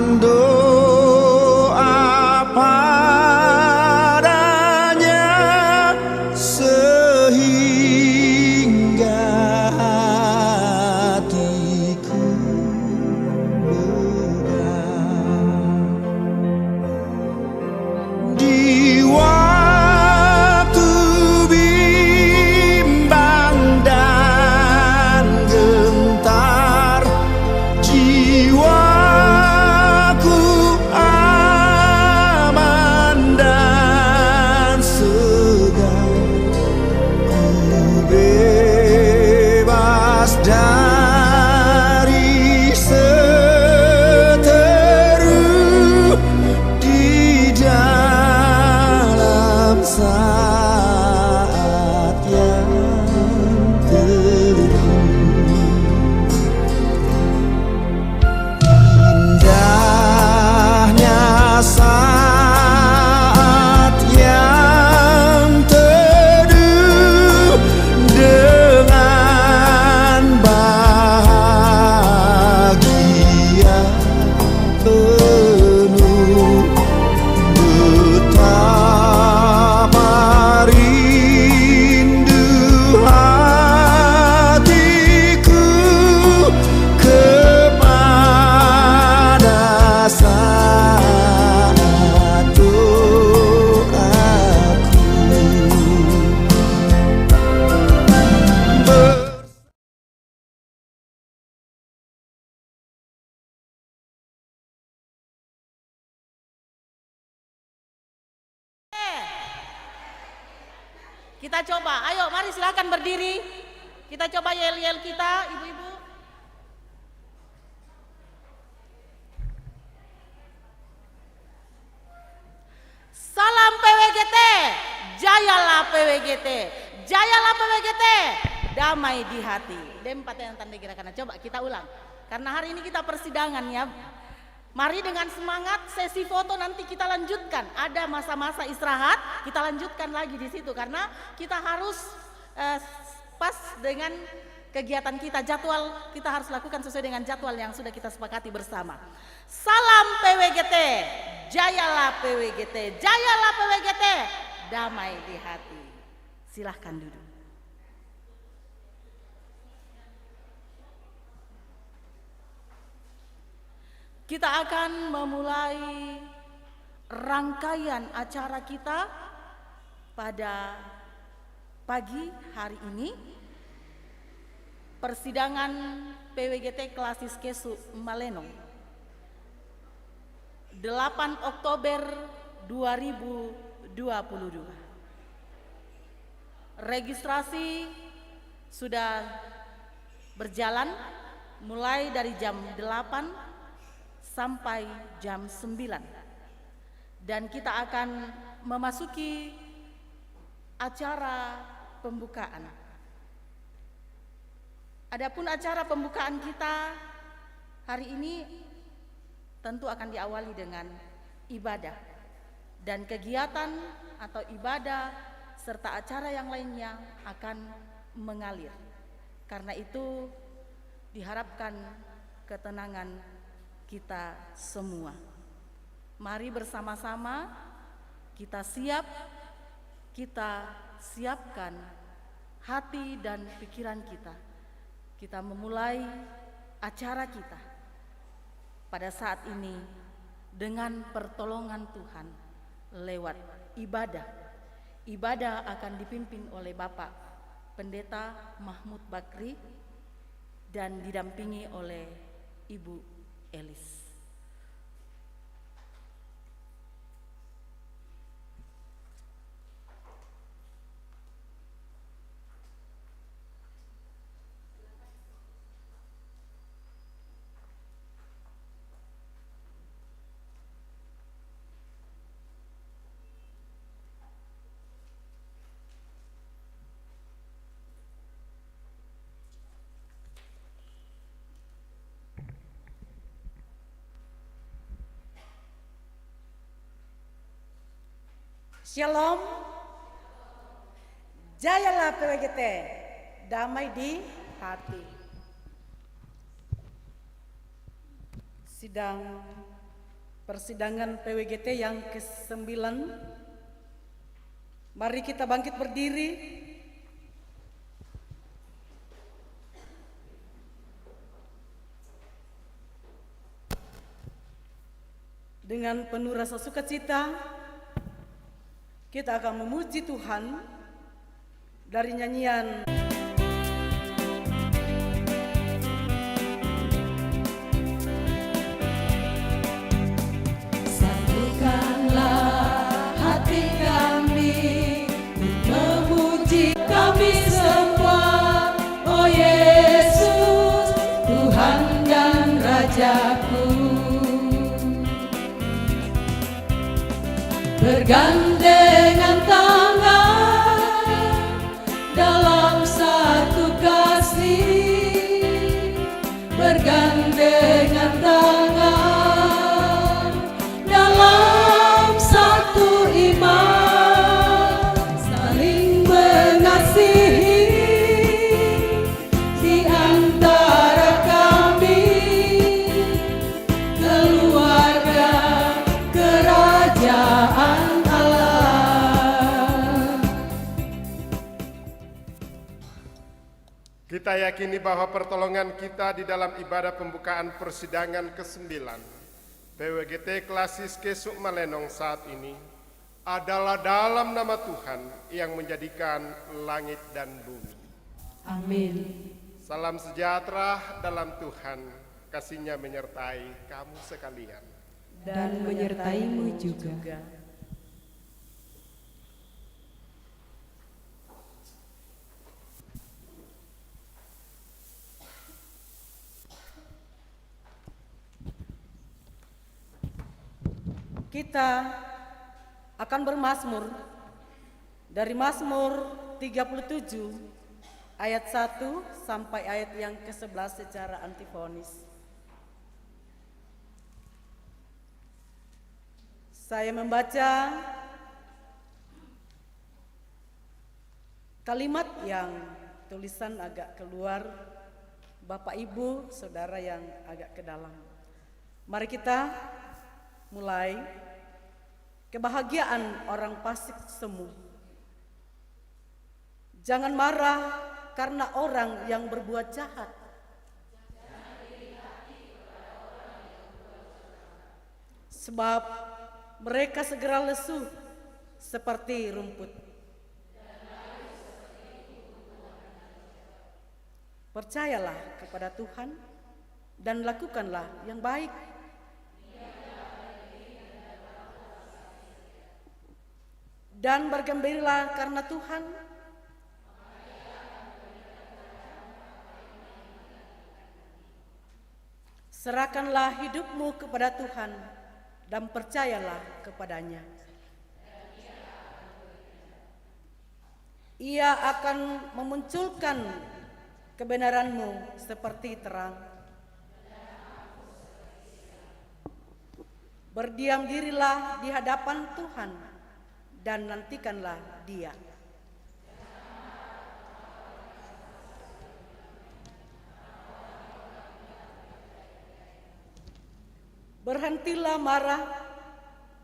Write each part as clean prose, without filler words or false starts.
Dengan doa padanya sehingga hatiku lega. Di waktu bimbang dan gentar, jiwaku aman dan segar. Ku bebas dari seteru di dalam saat yang teduh. Indahnya saat yang teduh dengan bahagia penuh. Betapa rindu hatiku kepada saat doaku. Kita coba, ayo mari silakan berdiri. Kita coba yel-yel kita, ibu-ibu. Salam PWGT, jayalah PWGT, jayalah PWGT, damai di hati. Dempat yang tanda gerakan. Coba kita ulang. Karena hari ini kita persidangan ya. Mari dengan semangat, sesi foto nanti kita lanjutkan. Ada masa-masa istirahat, kita lanjutkan lagi di situ karena kita harus pas dengan kegiatan kita, jadwal kita harus lakukan sesuai dengan jadwal yang sudah kita sepakati bersama. Salam PWGT, jayalah PWGT, jayalah PWGT, damai di hati. Silahkan duduk. Kita akan memulai rangkaian acara kita pada pagi hari ini. Persidangan PWGT Klasis Kesu Malenong 8 Oktober 2022. Registrasi sudah berjalan mulai dari jam 8 sampai jam 9 dan kita akan memasuki acara pembukaan. Adapun acara pembukaan kita hari ini tentu akan diawali dengan ibadah dan kegiatan atau ibadah serta acara yang lainnya akan mengalir. Karena itu diharapkan ketenangan kita semua. Mari bersama-sama kita siapkan hati dan pikiran kita. Kita memulai acara kita pada saat ini dengan pertolongan Tuhan lewat ibadah. Ibadah akan dipimpin oleh Bapak Pendeta Mahmud Bakri dan didampingi oleh Ibu Elis. Shalom, jayalah PWGT, damai di hati. Sidang persidangan PWGT yang ke-9. Mari kita bangkit berdiri. Dengan penuh rasa sukacita, kita akan memuji Tuhan dari nyanyian hati kami memuji kami semua, oh Yesus, Tuhan dan Rajaku. Bergandengan tangan dalam satu kasih, bergandengan tangan dalam satu iman, saling mengasihi di antara kami, keluarga kerajaan Allah. Kita yakini bahwa pertolongan kita di dalam ibadah pembukaan persidangan ke-9 PWGT Klasis Kesuk Malenong saat ini adalah dalam nama Tuhan yang menjadikan langit dan bumi. Amin. Salam sejahtera dalam Tuhan, kasih-Nya menyertai kamu sekalian. Dan menyertaimu juga. kita akan bermazmur dari Mazmur 37 ayat 1 sampai ayat yang ke-11 secara antifonis. Saya membaca kalimat yang tulisan agak keluar, Bapak Ibu, Saudara yang agak ke dalam. Mari kita mulai. Kebahagiaan orang fasik semu. Jangan marah karena orang yang berbuat jahat. Sebab mereka segera lesu seperti rumput. Percayalah kepada Tuhan dan lakukanlah yang baik. Dan bergembiralah karena Tuhan. Serahkanlah hidupmu kepada Tuhan dan percayalah kepadanya. Ia akan memunculkan kebenaranmu seperti terang. Berdiam dirilah di hadapan Tuhan dan nantikanlah Dia. Berhentilah marah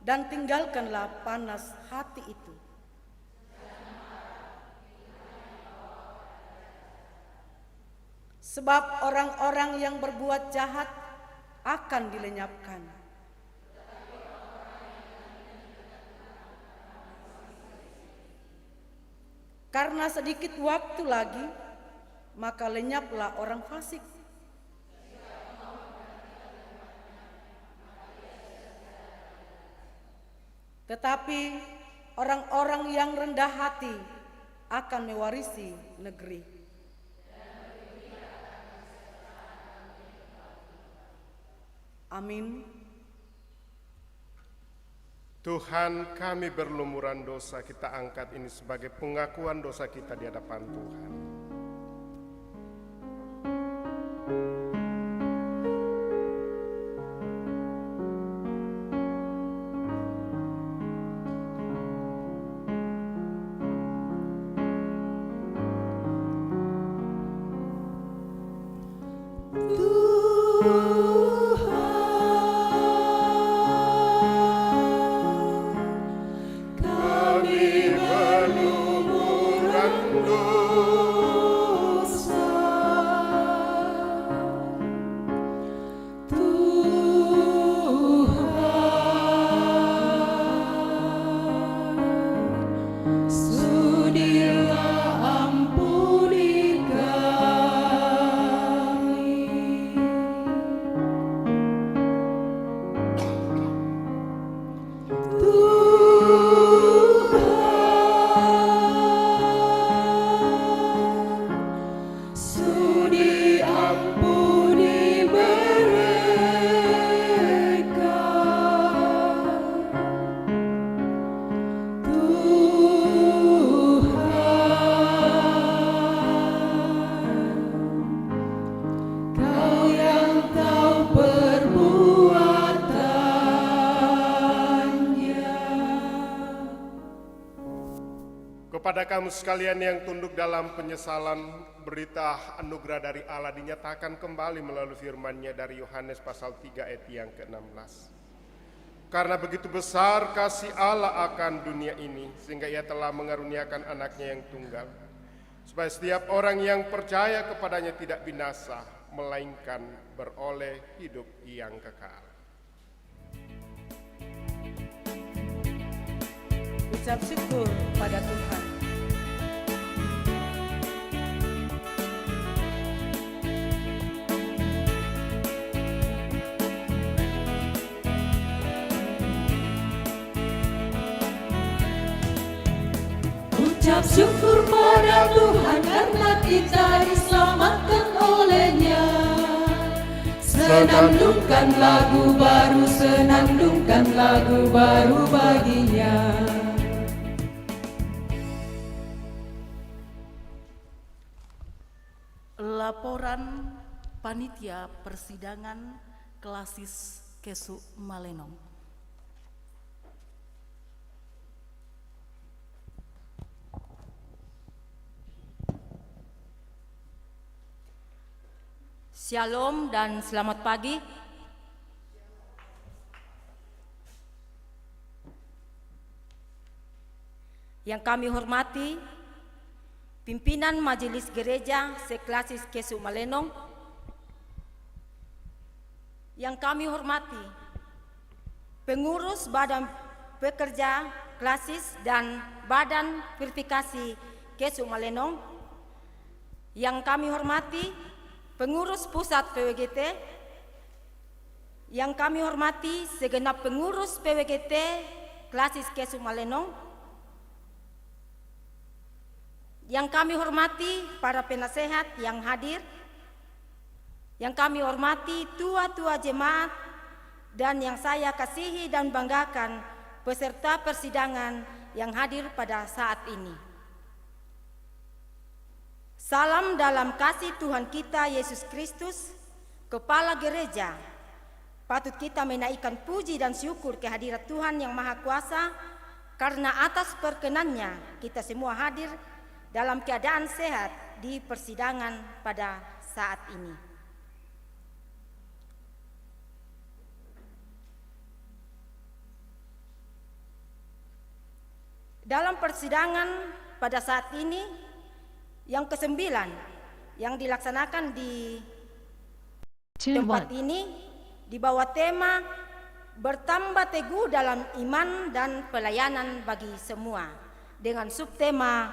dan tinggalkanlah panas hati itu. Sebab orang-orang yang berbuat jahat akan dilenyapkan. Karena sedikit waktu lagi, maka lenyaplah orang fasik. Tetapi orang-orang yang rendah hati akan mewarisi negeri. Amin. Tuhan, kami berlumuran dosa, kita angkat ini sebagai pengakuan dosa kita di hadapan Tuhan. kamu sekalian yang tunduk dalam penyesalan, berita anugerah dari Allah dinyatakan kembali melalui firman-Nya dari Yohanes pasal 3 ayat yang ke-16. Karena begitu besar kasih Allah akan dunia ini, sehingga Ia telah mengaruniakan anaknya yang tunggal, supaya setiap orang yang percaya kepadanya tidak binasa, melainkan beroleh hidup yang kekal. Ucap syukur pada Tuhan. Ucap syukur pada Tuhan karena kita diselamatkan oleh-Nya. Senandungkan lagu baru, senandungkan lagu baru bagi-Nya. Laporan Panitia Persidangan Klasis Kesu Malenong. Shalom dan selamat pagi. Yang kami hormati pimpinan Majelis Gereja Seklasis Kesu Malenong, yang kami hormati pengurus Badan Pekerja Klasis dan Badan Verifikasi Kesu Malenong, yang kami hormati pengurus pusat PWGT, yang kami hormati segenap pengurus PWGT Klasis Kesu Malenong, yang kami hormati para penasehat yang hadir, yang kami hormati tua-tua jemaat, dan yang saya kasihi dan banggakan peserta persidangan yang hadir pada saat ini. Salam dalam kasih Tuhan kita Yesus Kristus, Kepala Gereja. Patut kita menaikkan puji dan syukur kehadirat Tuhan yang Maha Kuasa, karena atas perkenan-Nya kita semua hadir dalam keadaan sehat di persidangan pada saat ini. Dalam persidangan pada saat ini yang ke-9 yang dilaksanakan di tempat ini di bawah tema bertambah teguh dalam iman dan pelayanan bagi semua, dengan subtema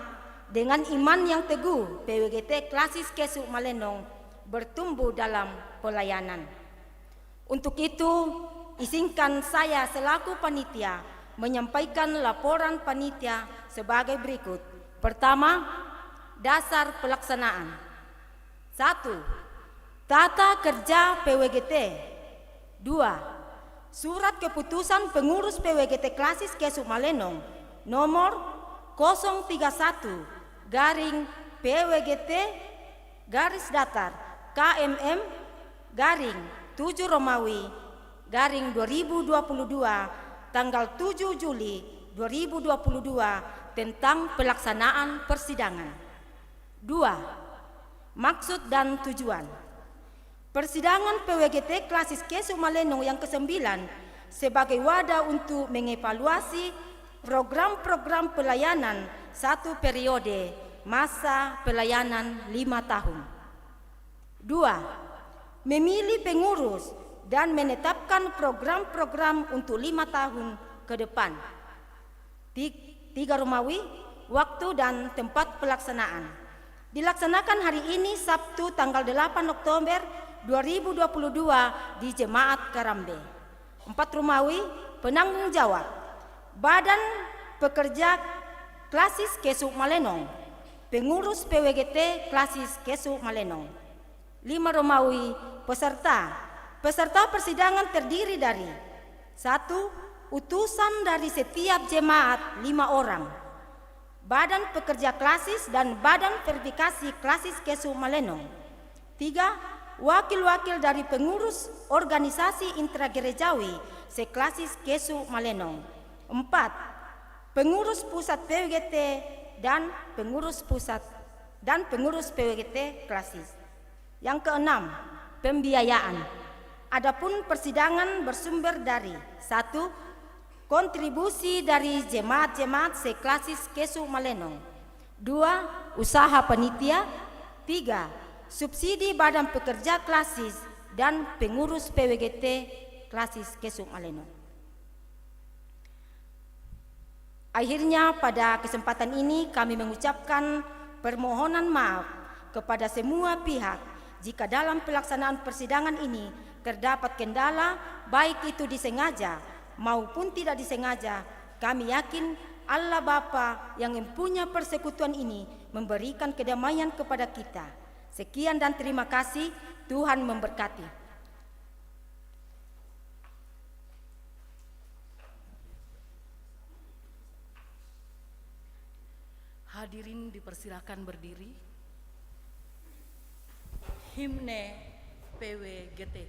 dengan iman yang teguh, PWGT Klasis Kesu Malenong bertumbuh dalam pelayanan. Untuk itu, izinkan saya selaku panitia menyampaikan laporan panitia sebagai berikut. Pertama, dasar pelaksanaan. 1. Tata kerja PWGT. 2. Surat keputusan pengurus PWGT Klasis Kesu Malenong nomor 031 garing PWGT garis datar KMM garing 7 Romawi garing 2022 tanggal 7 Juli 2022 tentang pelaksanaan persidangan. 2. Maksud dan tujuan. Persidangan PWGT Klasis Kesu Malenong yang ke-9 sebagai wadah untuk mengevaluasi program-program pelayanan satu periode masa pelayanan 5 tahun. 2. Memilih pengurus dan menetapkan program-program untuk 5 tahun ke depan. 3 Romawi, waktu dan tempat pelaksanaan. Dilaksanakan hari ini Sabtu tanggal 8 Oktober 2022 di Jemaat Karambe. 4 Romawi, penanggung jawab Badan Pekerja Klasis Kesu Malenong, pengurus PWGT Klasis Kesu Malenong. 5 Romawi, peserta. Peserta persidangan terdiri dari 1. Utusan dari setiap jemaat 5 orang, Badan Pekerja Klasis dan Badan Verifikasi Klasis Kesu Malenong. 3. Wakil-wakil dari pengurus organisasi intragerejawi seklasis Kesu Malenong. 4. Pengurus pusat PWGT dan pengurus pusat dan pengurus PWGT klasis. Yang keenam, pembiayaan. Adapun persidangan bersumber dari 1. Kontribusi dari jemaat-jemaat seklasis Kesu Malenong. 2. Usaha panitia. 3. Subsidi badan pekerja klasis dan pengurus PWGT klasis Kesu Malenong. Akhirnya pada kesempatan ini kami mengucapkan permohonan maaf kepada semua pihak jika dalam pelaksanaan persidangan ini terdapat kendala, baik itu disengaja maupun tidak disengaja. Kami yakin Allah Bapa yang mempunyai persekutuan ini memberikan kedamaian kepada kita. Sekian dan terima kasih. Tuhan memberkati. Hadirin dipersilakan berdiri. Himne PWGT.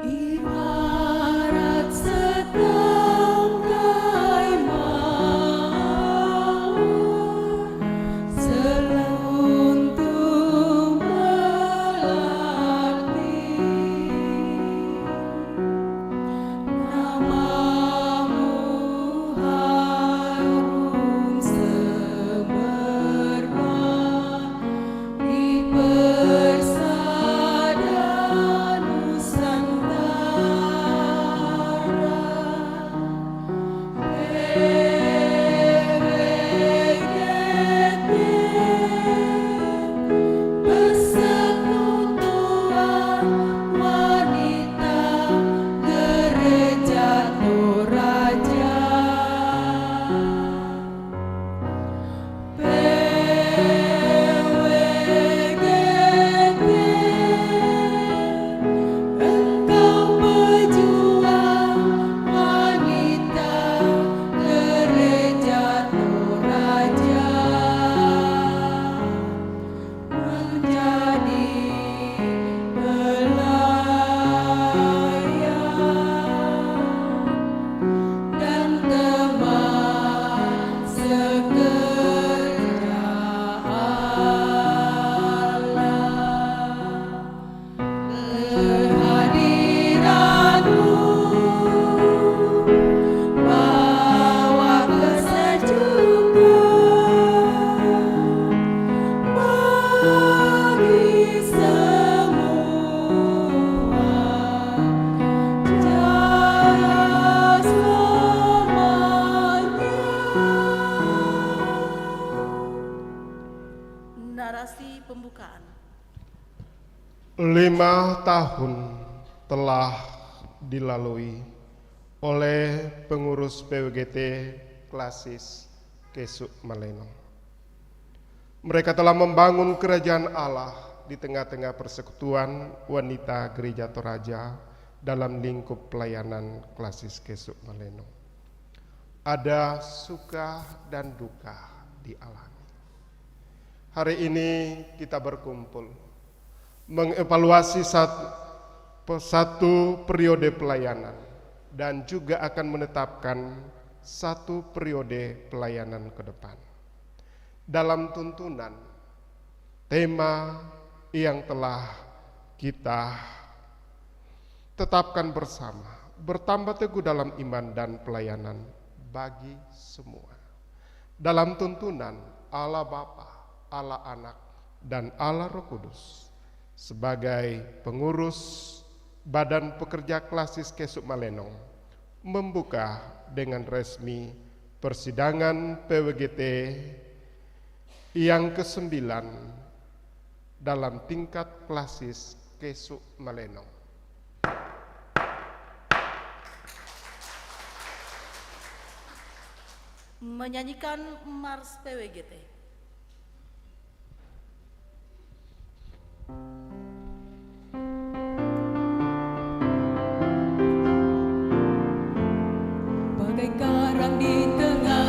Ibarat setangkai mawar seluntung melati, namamu harum semerbak di persada Nusantara. PWGT Persekutuan Wanita Gereja Toraja. PWGT, engkau pejuang wanita Gereja Toraja, menjadi pelayan dan teman sekerja Allah. Kehadiranmu bawa kesejukan bagi semua, jaya selamanya. Narasi pembukaan. 5 tahun telah dilalui oleh pengurus PWGT klasis Kesu Malenong. Mereka telah membangun kerajaan Allah di tengah-tengah persekutuan wanita Gereja Toraja dalam lingkup pelayanan klasis Kesu Malenong. Ada suka dan duka dialami. Hari ini kita berkumpul mengevaluasi satu periode pelayanan dan juga akan menetapkan satu periode pelayanan ke depan. Dalam tuntunan tema yang telah kita tetapkan bersama, bertambah teguh dalam iman dan pelayanan bagi semua. Dalam tuntunan Allah Bapa, Allah Anak, dan Allah Roh Kudus sebagai pengurus Badan Pekerja Klasis Kesu Malenong membuka dengan resmi persidangan PWGT yang ke-9 dalam tingkat klasis Kesu Malenong. Menyanyikan Mars PWGT. Bagai karang di tengah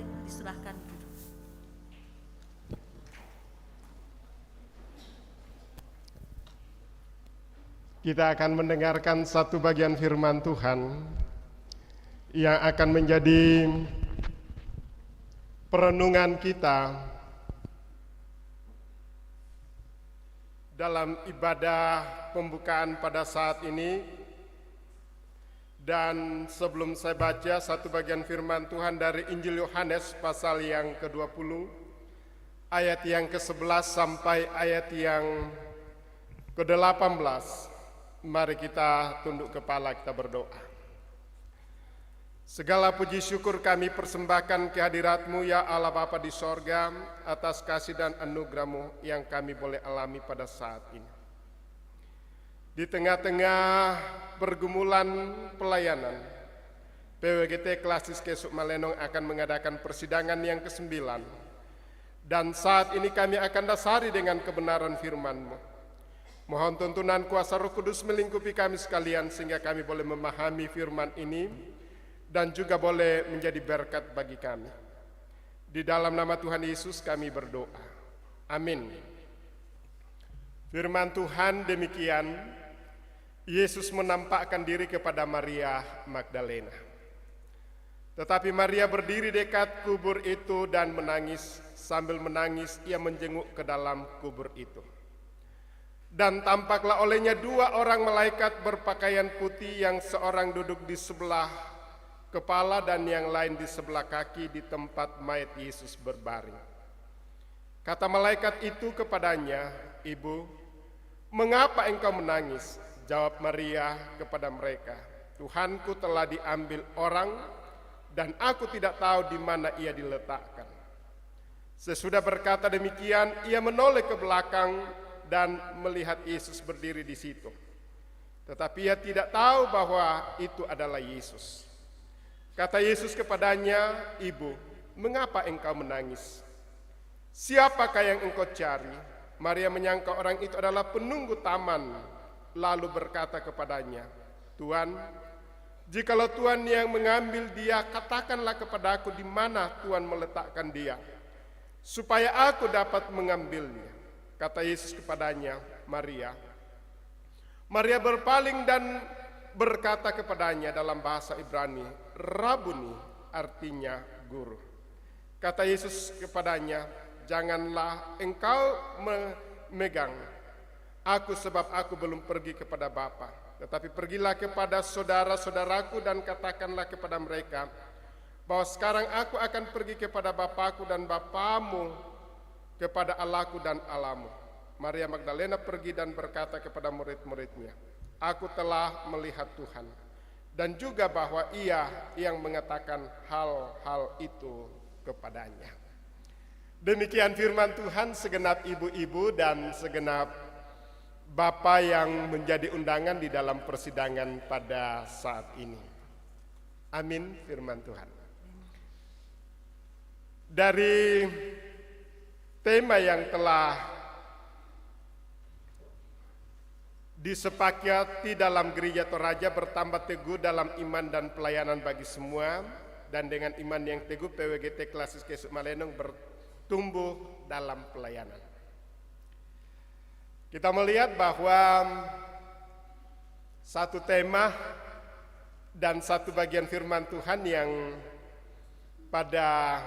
boleh diserahkan. Kita akan mendengarkan satu bagian firman Tuhan yang akan menjadi perenungan kita dalam ibadah pembukaan pada saat ini. Dan sebelum saya baca satu bagian firman Tuhan dari Injil Yohanes pasal yang ke-20 ayat yang ke-11 sampai ayat yang ke-18, mari kita tunduk kepala, kita berdoa. Segala puji syukur kami persembahkan kehadirat-Mu ya Allah Bapa di sorga, atas kasih dan anugerah-Mu yang kami boleh alami pada saat ini. Di tengah-tengah pergumulan pelayanan, PWGT Klasis Kesuk Malenong akan mengadakan persidangan yang ke-9. Dan saat ini kami akan dasari dengan kebenaran firman-Mu. Mohon tuntunan kuasa Roh Kudus melingkupi kami sekalian sehingga kami boleh memahami firman ini dan juga boleh menjadi berkat bagi kami. Di dalam nama Tuhan Yesus kami berdoa. Amin. Firman Tuhan demikian, Yesus menampakkan diri kepada Maria Magdalena. Tetapi Maria berdiri dekat kubur itu dan menangis. Sambil menangis ia menjenguk ke dalam kubur itu. Dan tampaklah olehnya 2 orang malaikat berpakaian putih, yang seorang duduk di sebelah kepala dan yang lain di sebelah kaki di tempat mayat Yesus berbaring. Kata malaikat itu kepadanya, "Ibu, mengapa engkau menangis?" Jawab Maria kepada mereka, "Tuhanku telah diambil orang dan aku tidak tahu di mana ia diletakkan." Sesudah berkata demikian, ia menoleh ke belakang dan melihat Yesus berdiri di situ. Tetapi ia tidak tahu bahwa itu adalah Yesus. Kata Yesus kepadanya, "Ibu, mengapa engkau menangis? Siapakah yang engkau cari?" Maria menyangka orang itu adalah penunggu taman, lalu berkata kepadanya, "Tuhan, jikalau Tuhan yang mengambil dia, katakanlah kepadaku di mana Tuhan meletakkan dia, supaya aku dapat mengambilnya." Kata Yesus kepadanya, "Maria." Maria berpaling dan berkata kepadanya dalam bahasa Ibrani, "Rabuni," artinya guru. Kata Yesus kepadanya, "Janganlah engkau memegang aku, sebab aku belum pergi kepada Bapa. Tetapi pergilah kepada saudara-saudaraku dan katakanlah kepada mereka bahwa sekarang aku akan pergi kepada Bapakku dan Bapamu, kepada Allahku dan Allahmu." Maria Magdalena pergi dan berkata kepada murid-muridnya, "Aku telah melihat Tuhan," dan juga bahwa ia yang mengatakan hal-hal itu kepadanya. Demikian firman Tuhan. Segenap ibu-ibu dan segenap Bapak yang menjadi undangan di dalam persidangan pada saat ini. Amin firman Tuhan. Dari tema yang telah disepakati dalam Gereja Toraja, bertambah teguh dalam iman dan pelayanan bagi semua, dan dengan iman yang teguh PWGT Klasis Kesuk Malenong bertumbuh dalam pelayanan. Kita melihat bahwa satu tema dan satu bagian firman Tuhan yang pada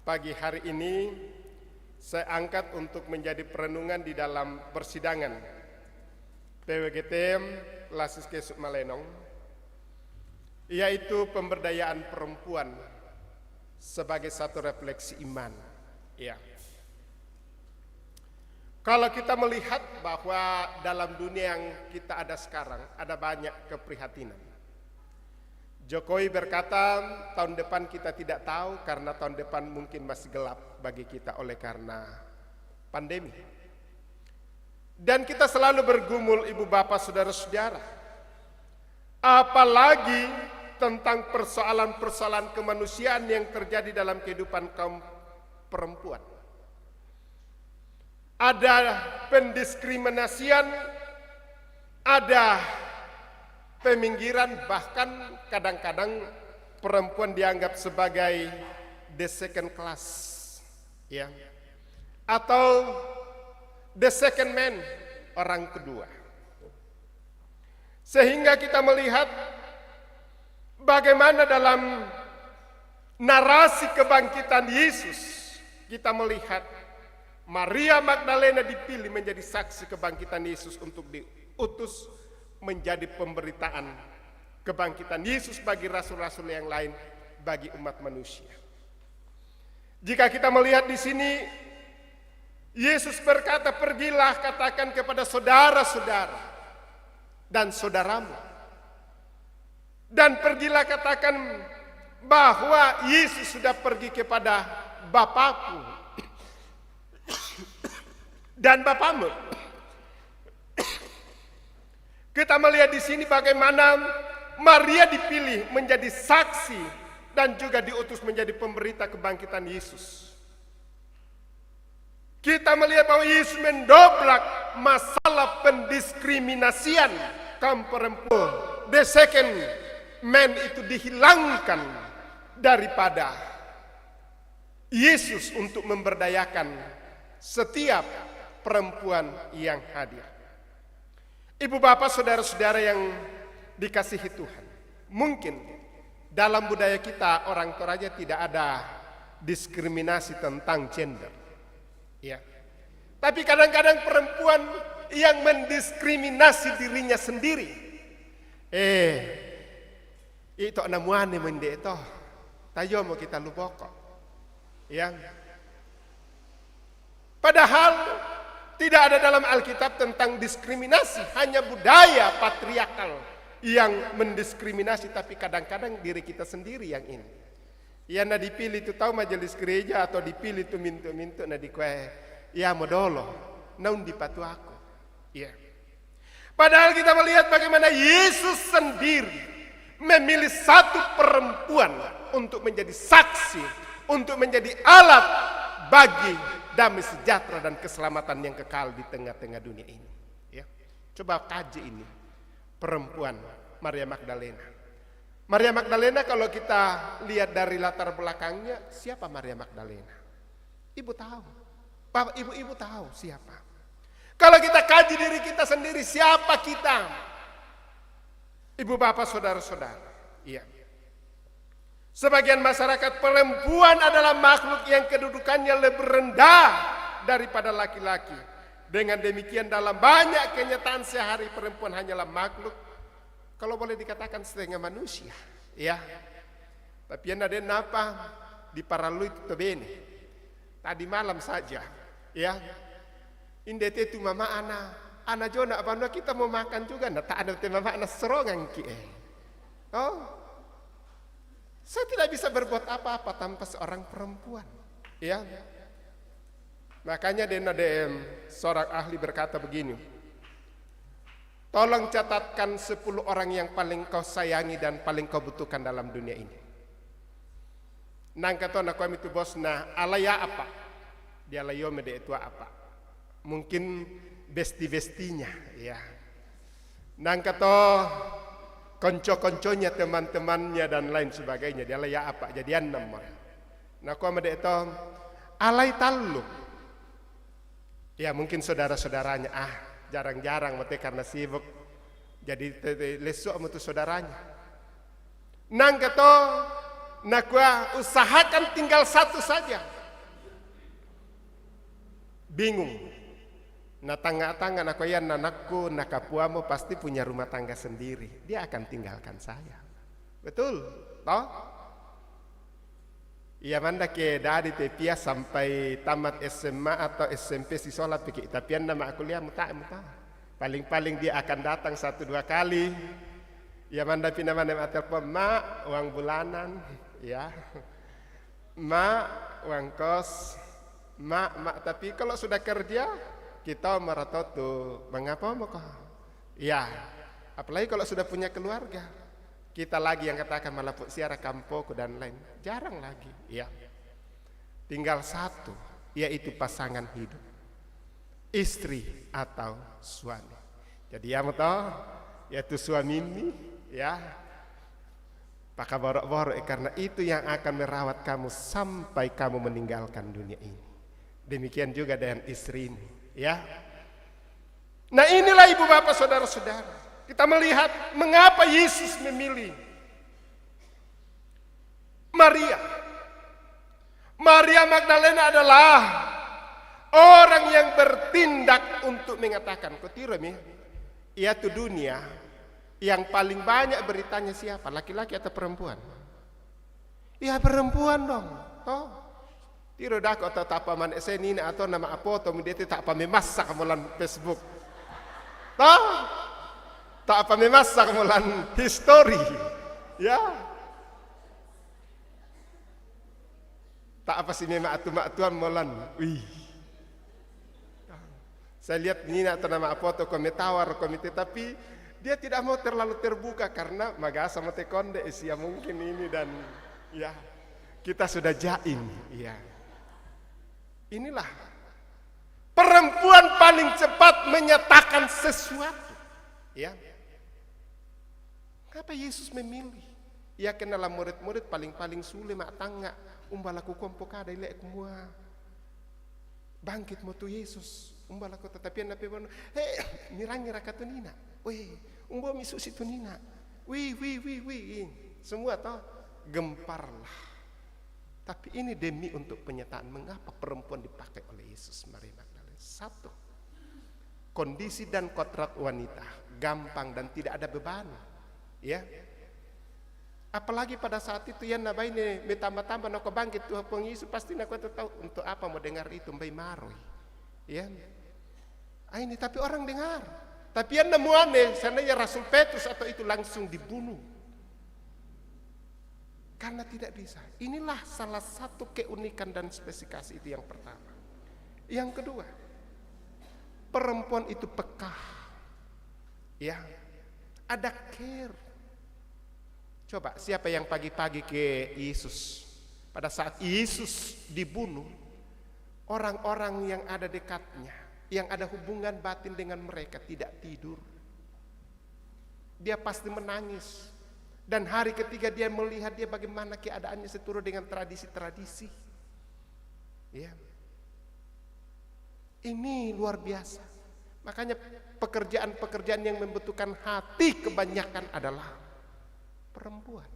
pagi hari ini saya angkat untuk menjadi perenungan di dalam persidangan PWGT Klasis Kesuk Malenong, yaitu pemberdayaan perempuan sebagai satu refleksi iman. Ya. Kalau kita melihat bahwa dalam dunia yang kita ada sekarang ada banyak keprihatinan. Jokowi berkata tahun depan kita tidak tahu karena tahun depan mungkin masih gelap bagi kita oleh karena pandemi. Dan kita selalu bergumul, ibu bapak saudara-saudara, apalagi tentang persoalan-persoalan kemanusiaan yang terjadi dalam kehidupan kaum perempuan. Ada pendiskriminasian, ada peminggiran, bahkan kadang-kadang perempuan dianggap sebagai the second class, ya, atau the second man, orang kedua. Sehingga kita melihat bagaimana dalam narasi kebangkitan Yesus, kita melihat Maria Magdalena dipilih menjadi saksi kebangkitan Yesus untuk diutus menjadi pemberitaan kebangkitan Yesus bagi rasul-rasul yang lain, bagi umat manusia. Jika kita melihat di sini, Yesus berkata, pergilah katakan kepada saudara-saudara dan saudaramu. Dan pergilah katakan bahwa Yesus sudah pergi kepada Bapakku dan Bapamu. Kita melihat di sini bagaimana Maria dipilih menjadi saksi dan juga diutus menjadi pemberita kebangkitan Yesus. Kita melihat bahwa Yesus mendobrak masalah pendiskriminasian kaum perempuan. The second man itu dihilangkan daripada Yesus untuk memberdayakan setiap perempuan yang hadir. Ibu bapak saudara-saudara yang dikasihi Tuhan, mungkin dalam budaya kita orang Toraja tidak ada diskriminasi tentang gender, ya. Tapi kadang-kadang perempuan yang mendiskriminasi dirinya sendiri. Itu namuane mende itu. Tayo mau kita luboko. Ya. Padahal tidak ada dalam Alkitab tentang diskriminasi, hanya budaya patriarkal yang mendiskriminasi, tapi kadang-kadang diri kita sendiri yang ini. Ya na dipilih itu tahu majelis gereja atau dipilih itu mintu-mintu na di kue ya modolo naun dipatu aku. Ya. Padahal kita melihat bagaimana Yesus sendiri memilih satu perempuan untuk menjadi saksi, untuk menjadi alat bagi damai sejahtera dan keselamatan yang kekal di tengah-tengah dunia ini. Ya. Coba kaji ini, perempuan Maria Magdalena. Maria Magdalena kalau kita lihat dari latar belakangnya, siapa Maria Magdalena? Ibu tahu, Bapak ibu tahu siapa. Kalau kita kaji diri kita sendiri, siapa kita? Ibu bapak saudara-saudara. Iya. Sebagian masyarakat perempuan adalah makhluk yang kedudukannya lebih rendah daripada laki-laki. Dengan demikian dalam banyak kenyataan sehari perempuan hanyalah makhluk, kalau boleh dikatakan setengah manusia. Ya. Tapi yang ada napa di Paralui itu bene. Tadi malam saja. Ya. Indete tu mama ana jona abana kita mau makan juga na tak ada te mama ana serongan ki. Oh. Saya tidak bisa berbuat apa-apa tanpa seorang perempuan. Ya. Makanya seorang ahli berkata begini. Tolong catatkan 10 orang yang paling kau sayangi dan paling kau butuhkan dalam dunia ini. Nang kata na kami tu bos na alaya apa? Dia layo mede itu apa? Mungkin besti-bestinya, ya. Nang kata konco-konconya, teman-temannya dan lain sebagainya. Dia layak apa? Jadian nama. Nah, kau mede itu alay taluk. Ya, mungkin saudara-saudaranya. Jarang-jarang mati karena sibuk. Jadi lesuk sama tu saudaranya. Nang kata nakwa usahakan tinggal satu saja. Bingung. Nah tangga-tangga nak koyan anakku nakapuamu pasti punya rumah tangga sendiri. Dia akan tinggalkan saya. Betul? Toh? Iya manda ke dari tepia sampai tamat SMA atau SMP si sholat pikir. Tapi nama aku lihat muta. Paling-paling dia akan datang 1-2 kali. Iya manda pina mana telepon ma uang bulanan, ya. Ma uang kos, ma tapi kalau sudah kerja kita meratoto, mengapa mau kau? Ya, apalagi kalau sudah punya keluarga. Kita lagi yang katakan malah siara kampoku dan lain. Jarang lagi, ya. Tinggal satu, yaitu pasangan hidup. Istri atau suami. Jadi yang tahu, yaitu suami ini, ya. Pakai borok-borok karena itu yang akan merawat kamu sampai kamu meninggalkan dunia ini. Demikian juga dengan istrimu, ya. Nah inilah ibu bapak saudara-saudara. Kita melihat mengapa Yesus memilih Maria. Maria Magdalena adalah orang yang bertindak untuk mengatakan, kau tirami, ya tuh dunia yang paling banyak beritanya siapa? Laki-laki atau perempuan? Ya perempuan dong. Oh. Tiro dak atau tak paman esenina atau nama apoto dia tak apa memasak mulan Facebook. Toh? Tak apa memasak mulan history. Ya. Tak apa sih memang atu-atuan mulan. Wih. Saya lihat Nina atau nama apoto komitawar komite tapi dia tidak mau terlalu terbuka karena magasa mate konde ya mungkin ini dan ya kita sudah jaim ya. Inilah perempuan paling cepat menyatakan sesuatu ya. Kenapa Yesus memilih? Ya kenal murid-murid paling sulit mak tangga umbalaku kompokada ilek semua. Bangkit motu Yesus umbalaku tetapi nape bono ngira katunina. Wih, umbo misu situ nina. Wih. Semua toh gemparlah. Tapi ini demi untuk penyataan mengapa perempuan dipakai oleh Yesus Maria Magdalena. Satu, kondisi dan kodrat wanita gampang dan tidak ada beban. Ya. Apalagi pada saat itu ya nabai ini betambah-tambah nak bangkit Tuhan Yesus pasti nak tahu untuk apa mau dengar itu mbay maroi. Ya. Ini tapi orang dengar. Tapi yang nemu aneh, seandainya Rasul Petrus atau itu langsung dibunuh. Karena tidak bisa. Inilah salah satu keunikan dan spesifikasi itu yang pertama. Yang kedua, perempuan itu peka. Ya, ada care. Coba siapa yang pagi-pagi ke Yesus? Pada saat Yesus dibunuh, orang-orang yang ada dekatnya, yang ada hubungan batin dengan mereka tidak tidur. Dia pasti menangis. Dan hari ketiga dia melihat dia bagaimana keadaannya seturut dengan tradisi-tradisi. Ya. Ini luar biasa. Makanya pekerjaan-pekerjaan yang membutuhkan hati kebanyakan adalah perempuan.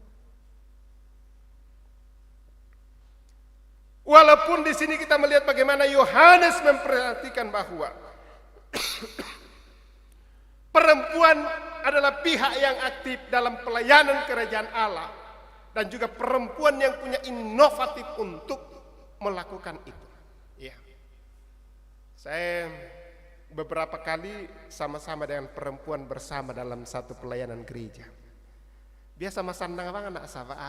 Walaupun di sini kita melihat bagaimana Yohanes memperhatikan bahwa perempuan adalah pihak yang aktif dalam pelayanan kerajaan Allah dan juga perempuan yang punya inovatif untuk melakukan itu. Ya. Saya beberapa kali sama-sama dengan perempuan bersama dalam satu pelayanan gereja. Biasa mas sandang bang anak sahabat.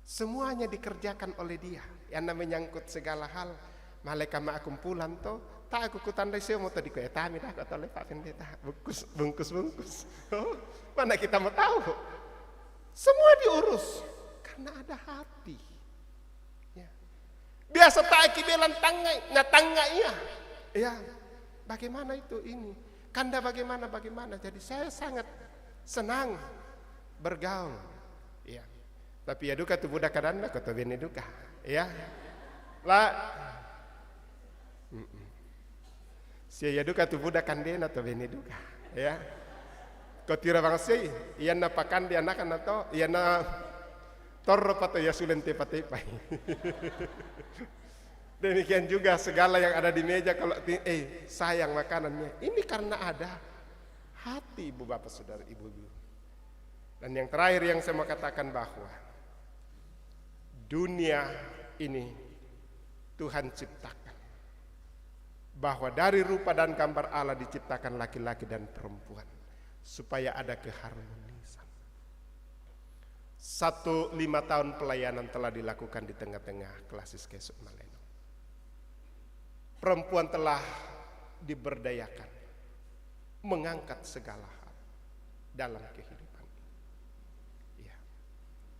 Semuanya dikerjakan oleh dia. Yang menyangkut segala hal. Malaikat mak kumpulan to, tak aku kutandai saya mau tadi kue tami dah kata oleh Pak Pendeta bungkus. Oh, mana kita mau tahu? Semua diurus karena ada hati. Ya. Biasa tak kibelan tangga iya. Ya, bagaimana itu ini? Kanda bagaimana? Jadi saya sangat senang bergaul. Ya. Tapi ya duka tu budak kadanda kata bini duka. Ya. Lah Sia duka tu budak kandena atau bini duka, ya. Kau tira bangsi, iya na pakan dia anak atau iya na torro atau ya sulen tepa-tepai. Demikian juga segala yang ada di meja kalau sayang makanannya. Ini karena ada hati ibu bapak saudara ibu-ibu. Dan yang terakhir yang saya mau katakan bahwa dunia ini Tuhan ciptakan. Bahwa dari rupa dan gambar Allah diciptakan laki-laki dan perempuan supaya ada keharmonisan. 5 tahun pelayanan telah dilakukan di tengah-tengah Klasis Kesuk Malenong. Perempuan telah diberdayakan mengangkat segala hal dalam kehidupan. Ya.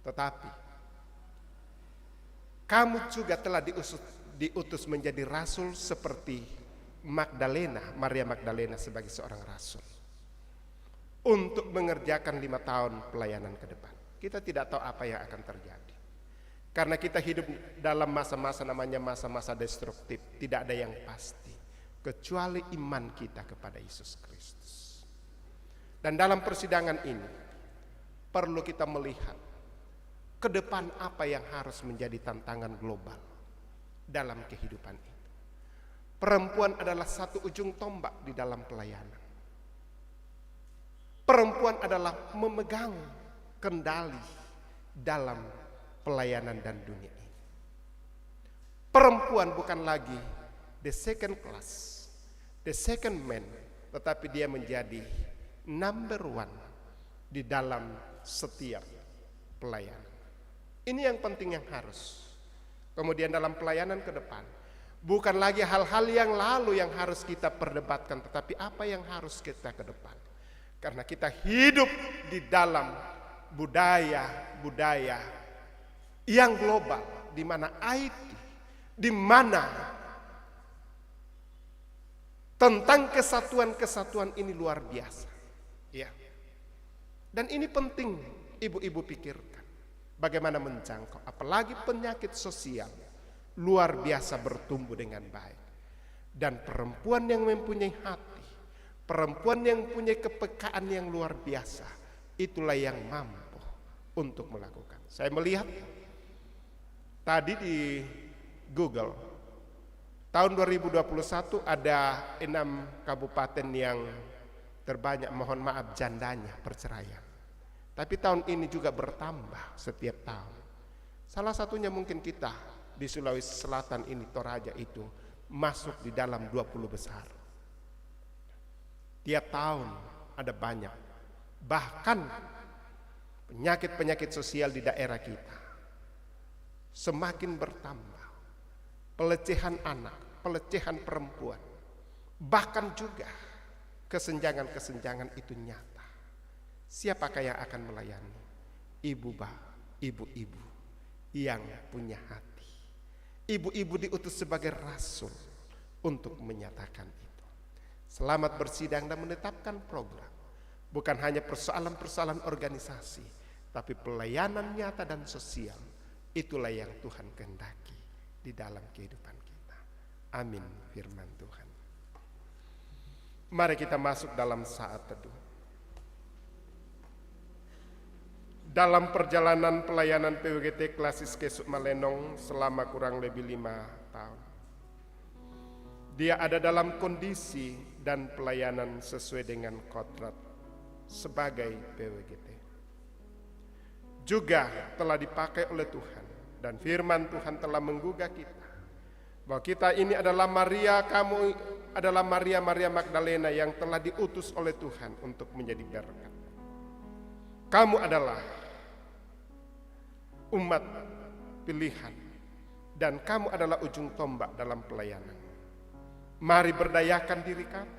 Tetapi kamu juga telah diutus menjadi rasul seperti Maria Magdalena sebagai seorang rasul untuk mengerjakan 5 tahun pelayanan ke depan. Kita tidak tahu apa yang akan terjadi. Karena kita hidup dalam masa-masa namanya masa-masa destruktif. Tidak ada yang pasti kecuali iman kita kepada Yesus Kristus. Dan dalam persidangan ini perlu kita melihat ke depan apa yang harus menjadi tantangan global dalam kehidupan itu. Perempuan adalah satu ujung tombak di dalam pelayanan. Perempuan adalah memegang kendali dalam pelayanan dan dunia ini. Perempuan bukan lagi the second class, the second man, tetapi dia menjadi number one di dalam setiap pelayanan. Ini yang penting yang harus. Kemudian dalam pelayanan ke depan, bukan lagi hal-hal yang lalu yang harus kita perdebatkan, tetapi apa yang harus kita ke depan. Karena kita hidup di dalam budaya yang global, di mana IT, di mana tentang kesatuan-kesatuan ini luar biasa. Ya. Dan ini penting ibu-ibu pikirkan. Bagaimana menjangkau, apalagi penyakit sosial luar biasa bertumbuh dengan baik. Dan perempuan yang mempunyai hati, perempuan yang punya kepekaan yang luar biasa, itulah yang mampu untuk melakukan. Saya melihat tadi di Google, tahun 2021 ada 6 kabupaten yang terbanyak, mohon maaf, jandanya perceraian. Tapi tahun ini juga bertambah setiap tahun. Salah satunya mungkin kita di Sulawesi Selatan ini, Toraja itu masuk di dalam 20 besar. Tiap tahun ada banyak. Bahkan penyakit-penyakit sosial di daerah kita semakin bertambah. Pelecehan anak, pelecehan perempuan, bahkan juga kesenjangan-kesenjangan itu nyata. Siapakah yang akan melayani? Ibu-ibu yang punya hati. Ibu-ibu diutus sebagai rasul untuk menyatakan itu. Selamat bersidang dan menetapkan program. Bukan hanya persoalan-persoalan organisasi, tapi pelayanan nyata dan sosial. Itulah yang Tuhan kehendaki di dalam kehidupan kita. Amin firman Tuhan. Mari kita masuk dalam saat teduh. Dalam perjalanan pelayanan PWGT Klasis Kesuk Malenong selama kurang lebih 5 tahun, dia ada dalam kondisi dan pelayanan sesuai dengan kodrat sebagai PWGT. Juga telah dipakai oleh Tuhan, dan firman Tuhan telah menggugah kita bahwa kita ini adalah Maria, kamu adalah Maria Magdalena yang telah diutus oleh Tuhan untuk menjadi berkat. Kamu adalah umat pilihan, dan kamu adalah ujung tombak dalam pelayanan. Mari berdayakan diri kamu.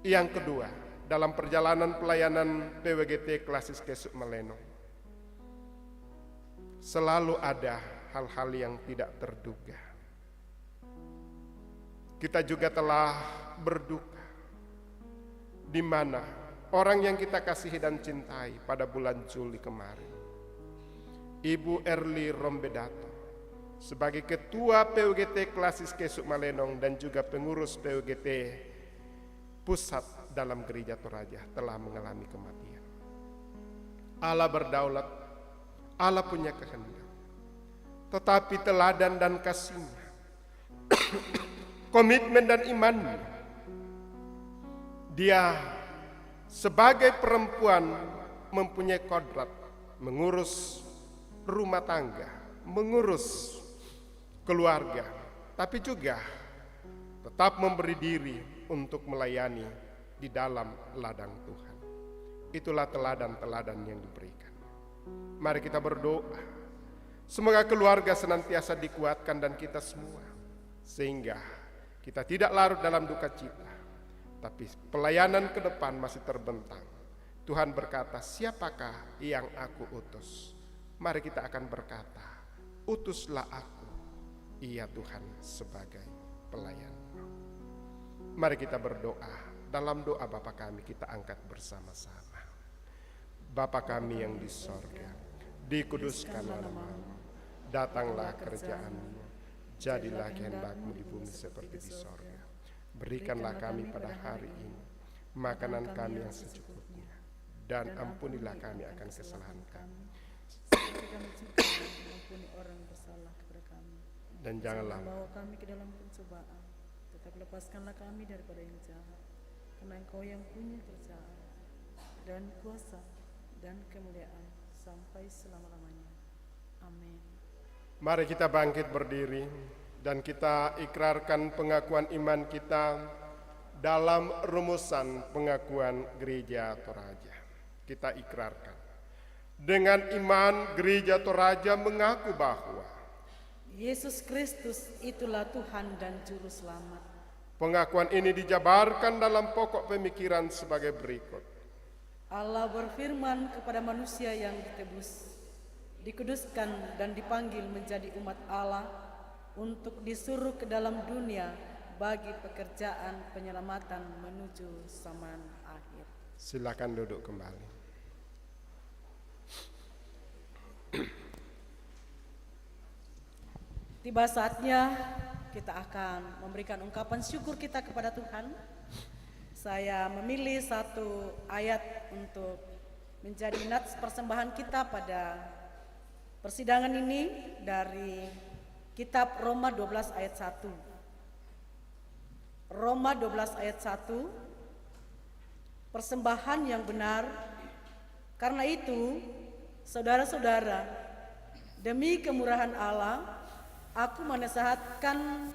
Yang kedua, dalam perjalanan pelayanan PWGT Klasis Kesuk Malenong, selalu ada hal-hal yang tidak terduga. Kita juga telah berduka, di mana orang yang kita kasihi dan cintai pada bulan Juli kemarin, Ibu Erli Rombedato, sebagai Ketua PWGT Klasis Kesuk Malenong dan juga pengurus PWGT Pusat dalam Gereja Toraja, telah mengalami kematian. Allah berdaulat, Allah punya kehendak, tetapi teladan dan kasih-Nya, komitmen dan imannya, dia sebagai perempuan mempunyai kodrat mengurus rumah tangga, mengurus keluarga, tapi juga tetap memberi diri untuk melayani di dalam ladang Tuhan. Itulah teladan-teladan yang diberikan. Mari kita berdoa, semoga keluarga senantiasa dikuatkan dan kita semua, sehingga kita tidak larut dalam duka cita, tapi pelayanan ke depan masih terbentang. Tuhan berkata, siapakah yang aku utus? Mari kita akan berkata, utuslah aku, iya Tuhan, sebagai pelayan. Mari kita berdoa. Dalam doa Bapa kami kita angkat bersama-sama. Bapa kami yang di sorga, dikuduskanlah namamu, datanglah kerajaan-Mu, jadilah kehendak-Mu di bumi seperti di sorga. Berikanlah kami pada hari ini makanan kami yang secukupnya, dan ampunilah kami akan kesalahan kami. Ampuni orang bersalah kepada kami. Dan janganlah Bawa kami ke dalam pencobaan, tetapi lepaskanlah kami daripada yang jahat. Karena Engkau yang punya kerajaan dan kuasa dan kemuliaan sampai selama-lamanya. Amin. Mari kita bangkit berdiri dan kita ikrarkan pengakuan iman kita dalam rumusan pengakuan Gereja Toraja. Kita ikrarkan. Dengan iman Gereja Toraja mengaku bahwa Yesus Kristus itulah Tuhan dan Juru Selamat. pengakuan ini dijabarkan dalam pokok pemikiran sebagai berikut. Allah berfirman kepada manusia yang ditebus, dikuduskan dan dipanggil menjadi umat Allah untuk disuruh ke dalam dunia bagi pekerjaan penyelamatan menuju zaman akhir. Silakan duduk kembali. Tiba saatnya kita akan memberikan ungkapan syukur kita kepada Tuhan. Saya memilih satu ayat untuk menjadi nats persembahan kita pada persidangan ini dari kitab Roma 12 ayat 1. Roma 12 ayat 1, persembahan yang benar. Karena itu, saudara-saudara, demi kemurahan Allah, aku menasihatkan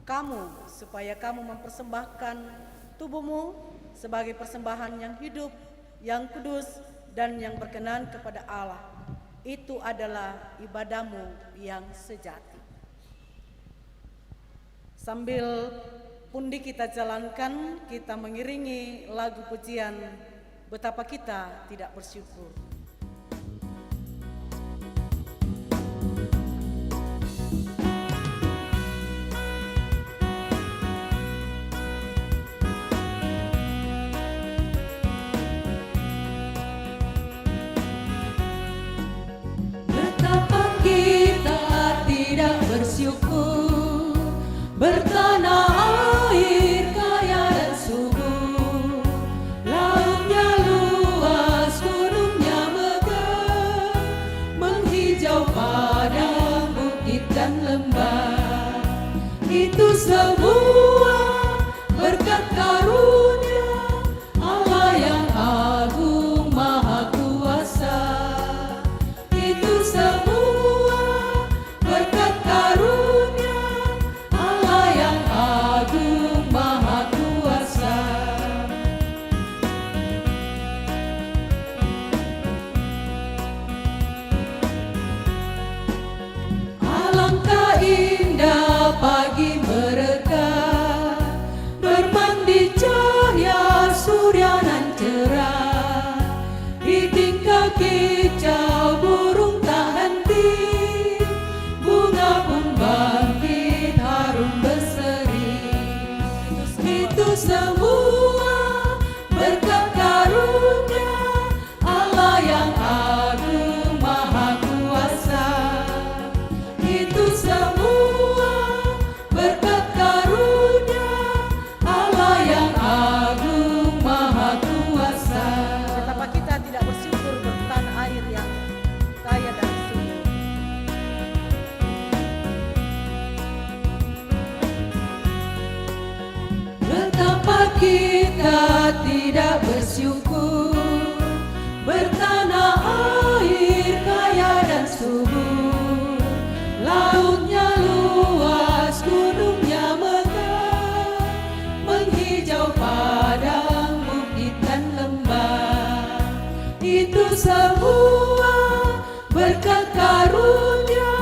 kamu supaya kamu mempersembahkan tubuhmu sebagai persembahan yang hidup, yang kudus, dan yang berkenan kepada Allah. Itu adalah ibadahmu yang sejati. Sambil pundi kita jalankan, kita mengiringi lagu pujian Betapa Kita Tidak Bersyukur. Betapa kita tidak bersyukur, bertanah air kaya dan subur, lautnya luas, gunungnya megah, menghijau padang, bukit dan lembah. Itu semua berkat karunia Allah yang agung maha kuasa. Itu semua berkat karunia Allah yang agung maha kuasa. Alangkah indah pagi mereka, bermandi cahaya surya nan cerah. Di tingkah kicau burung tak henti, bunga pun bangkit harum berseri. Itu semua berkat karunia Allah yang agung maha kuasa. Itu semua berkat karunia Allah yang agung maha kuasa. Betapa kita tidak bersyukur bertanah air yang kaya dan subur. Betapa kita tidak bersyukur, bertanah air kaya dan subur, lautnya luas, gunungnya megah, menghijau padang, bukit dan lembah. Itu semua berkat karunia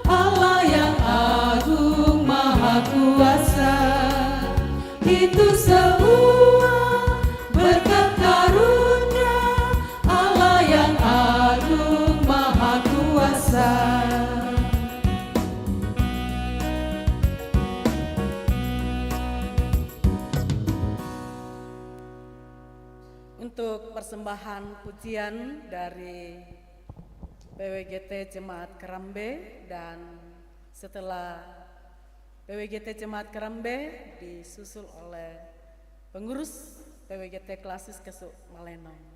Allah yang agung maha kuasa. Itu semua berkat karunia Allah yang agung maha kuasa. Untuk persembahan persembahan pujian dari PWGT Jemaat Kerambe, dan setelah PWGT Jemaat Kerambe disusul oleh pengurus PWGT Klasis Kesuk Malenong.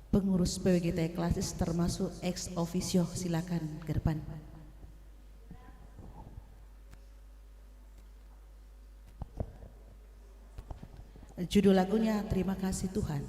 Pengurus PWGT Klasis termasuk ex officio, silakan ke depan. Judul lagunya Terima Kasih Tuhan.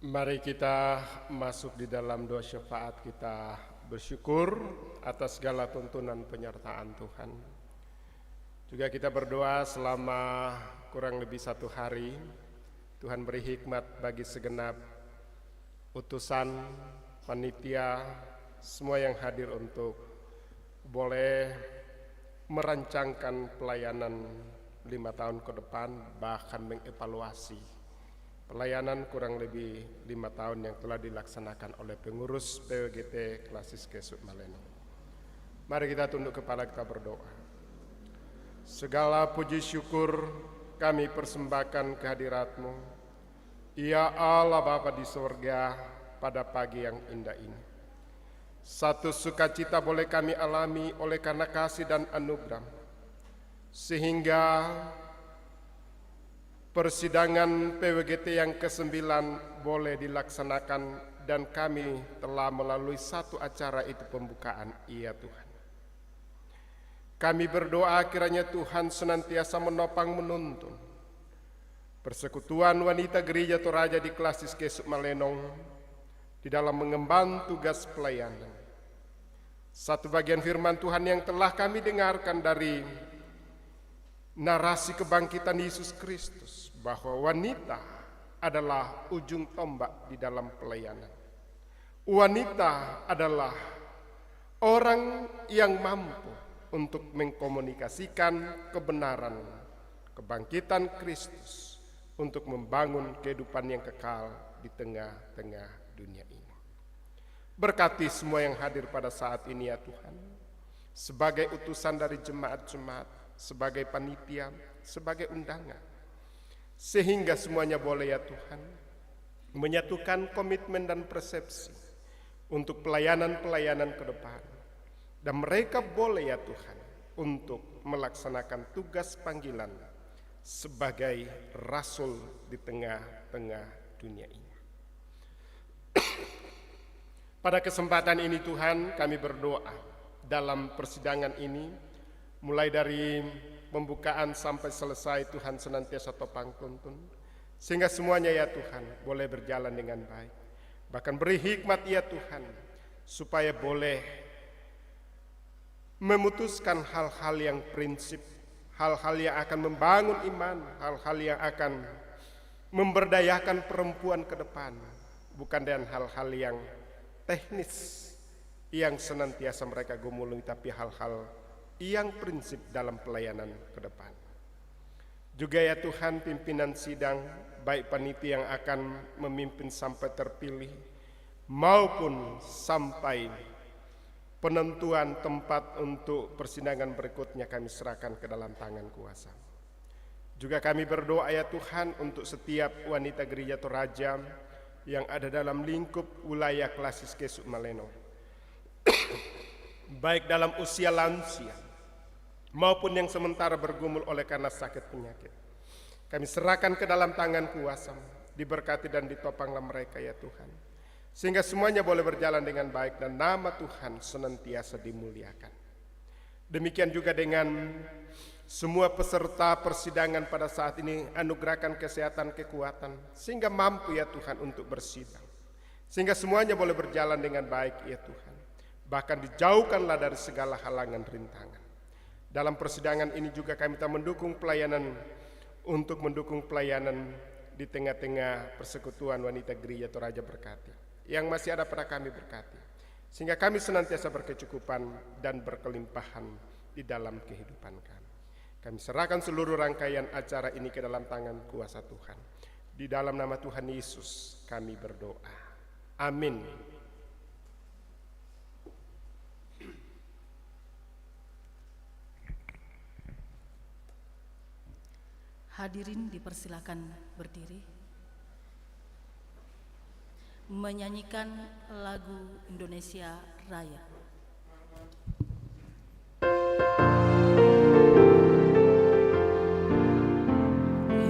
Mari kita masuk di dalam doa syafaat, kita bersyukur atas segala tuntunan penyertaan Tuhan. Juga kita berdoa selama kurang lebih 1 hari, Tuhan beri hikmat bagi segenap utusan, panitia, semua yang hadir untuk boleh merancangkan pelayanan 5 tahun ke depan, bahkan mengevaluasi pelayanan kurang lebih 5 tahun yang telah dilaksanakan oleh pengurus PWGT Klasis Kesuk Maleno. Mari kita tunduk kepala, kita berdoa. Segala puji syukur kami persembahkan kehadirat-Mu, ya Allah Bapa di surga, pada pagi yang indah ini. Satu sukacita boleh kami alami oleh karena kasih dan anugerah, sehingga persidangan PWGT yang ke-9 boleh dilaksanakan dan kami telah melalui satu acara itu pembukaan, iya Tuhan. Kami berdoa kiranya Tuhan senantiasa menopang menuntun Persekutuan Wanita Gereja Toraja di Klasis Kesuk Malenong di dalam mengemban tugas pelayanan. Satu bagian firman Tuhan yang telah kami dengarkan dari narasi kebangkitan Yesus Kristus, bahwa wanita adalah ujung tombak di dalam pelayanan. Wanita adalah orang yang mampu untuk mengkomunikasikan kebenaran kebangkitan Kristus untuk membangun kehidupan yang kekal di tengah-tengah dunia ini. Berkati semua yang hadir pada saat ini ya Tuhan, sebagai utusan dari jemaat-jemaat, sebagai panitia, sebagai undangan, sehingga semuanya boleh ya Tuhan menyatukan komitmen dan persepsi untuk pelayanan-pelayanan ke depan, dan mereka boleh ya Tuhan untuk melaksanakan tugas panggilan sebagai rasul di tengah-tengah dunia ini. Pada kesempatan ini Tuhan, kami berdoa dalam persidangan ini, mulai dari pembukaan sampai selesai, Tuhan senantiasa topang tuntun, sehingga semuanya ya Tuhan boleh berjalan dengan baik. Bahkan beri hikmat ya Tuhan, supaya boleh memutuskan hal-hal yang prinsip, hal-hal yang akan membangun iman, hal-hal yang akan memberdayakan perempuan ke depan, bukan dengan hal-hal yang teknis yang senantiasa mereka gumuli, tapi hal-hal yang prinsip dalam pelayanan ke depan. Juga ya Tuhan, pimpinan sidang, baik panitia yang akan memimpin sampai terpilih, maupun sampai penentuan tempat untuk persidangan berikutnya, kami serahkan ke dalam tangan kuasa. Juga kami berdoa ya Tuhan untuk setiap wanita gereja Toraja yang ada dalam lingkup wilayah Klasis Kesuk Maleno, baik dalam usia lansia maupun yang sementara bergumul oleh karena sakit penyakit. Kami serahkan ke dalam tangan kuasa, diberkati dan ditopanglah mereka ya Tuhan, sehingga semuanya boleh berjalan dengan baik dan nama Tuhan senantiasa dimuliakan. Demikian juga dengan semua peserta persidangan pada saat ini, anugerahkan kesehatan, kekuatan, sehingga mampu ya Tuhan untuk bersidang, sehingga semuanya boleh berjalan dengan baik ya Tuhan. Bahkan dijauhkanlah dari segala halangan rintangan. Dalam persidangan ini juga kami telah mendukung pelayanan, untuk mendukung pelayanan di tengah-tengah Persekutuan Wanita Gereja Toraja berkati, yang masih ada pada kami berkati, sehingga kami senantiasa berkecukupan dan berkelimpahan di dalam kehidupan kami. Kami serahkan seluruh rangkaian acara ini ke dalam tangan kuasa Tuhan. Di dalam nama Tuhan Yesus kami berdoa. Amin. Hadirin dipersilakan berdiri, menyanyikan lagu Indonesia Raya.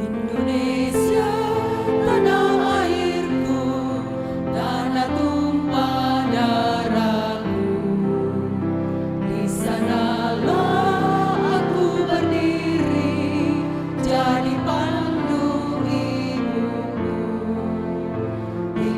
Indonesia, tanah airku, tanah tumpah darahku. Di sanalah aku berdiri, jadi pandu ibuku. Di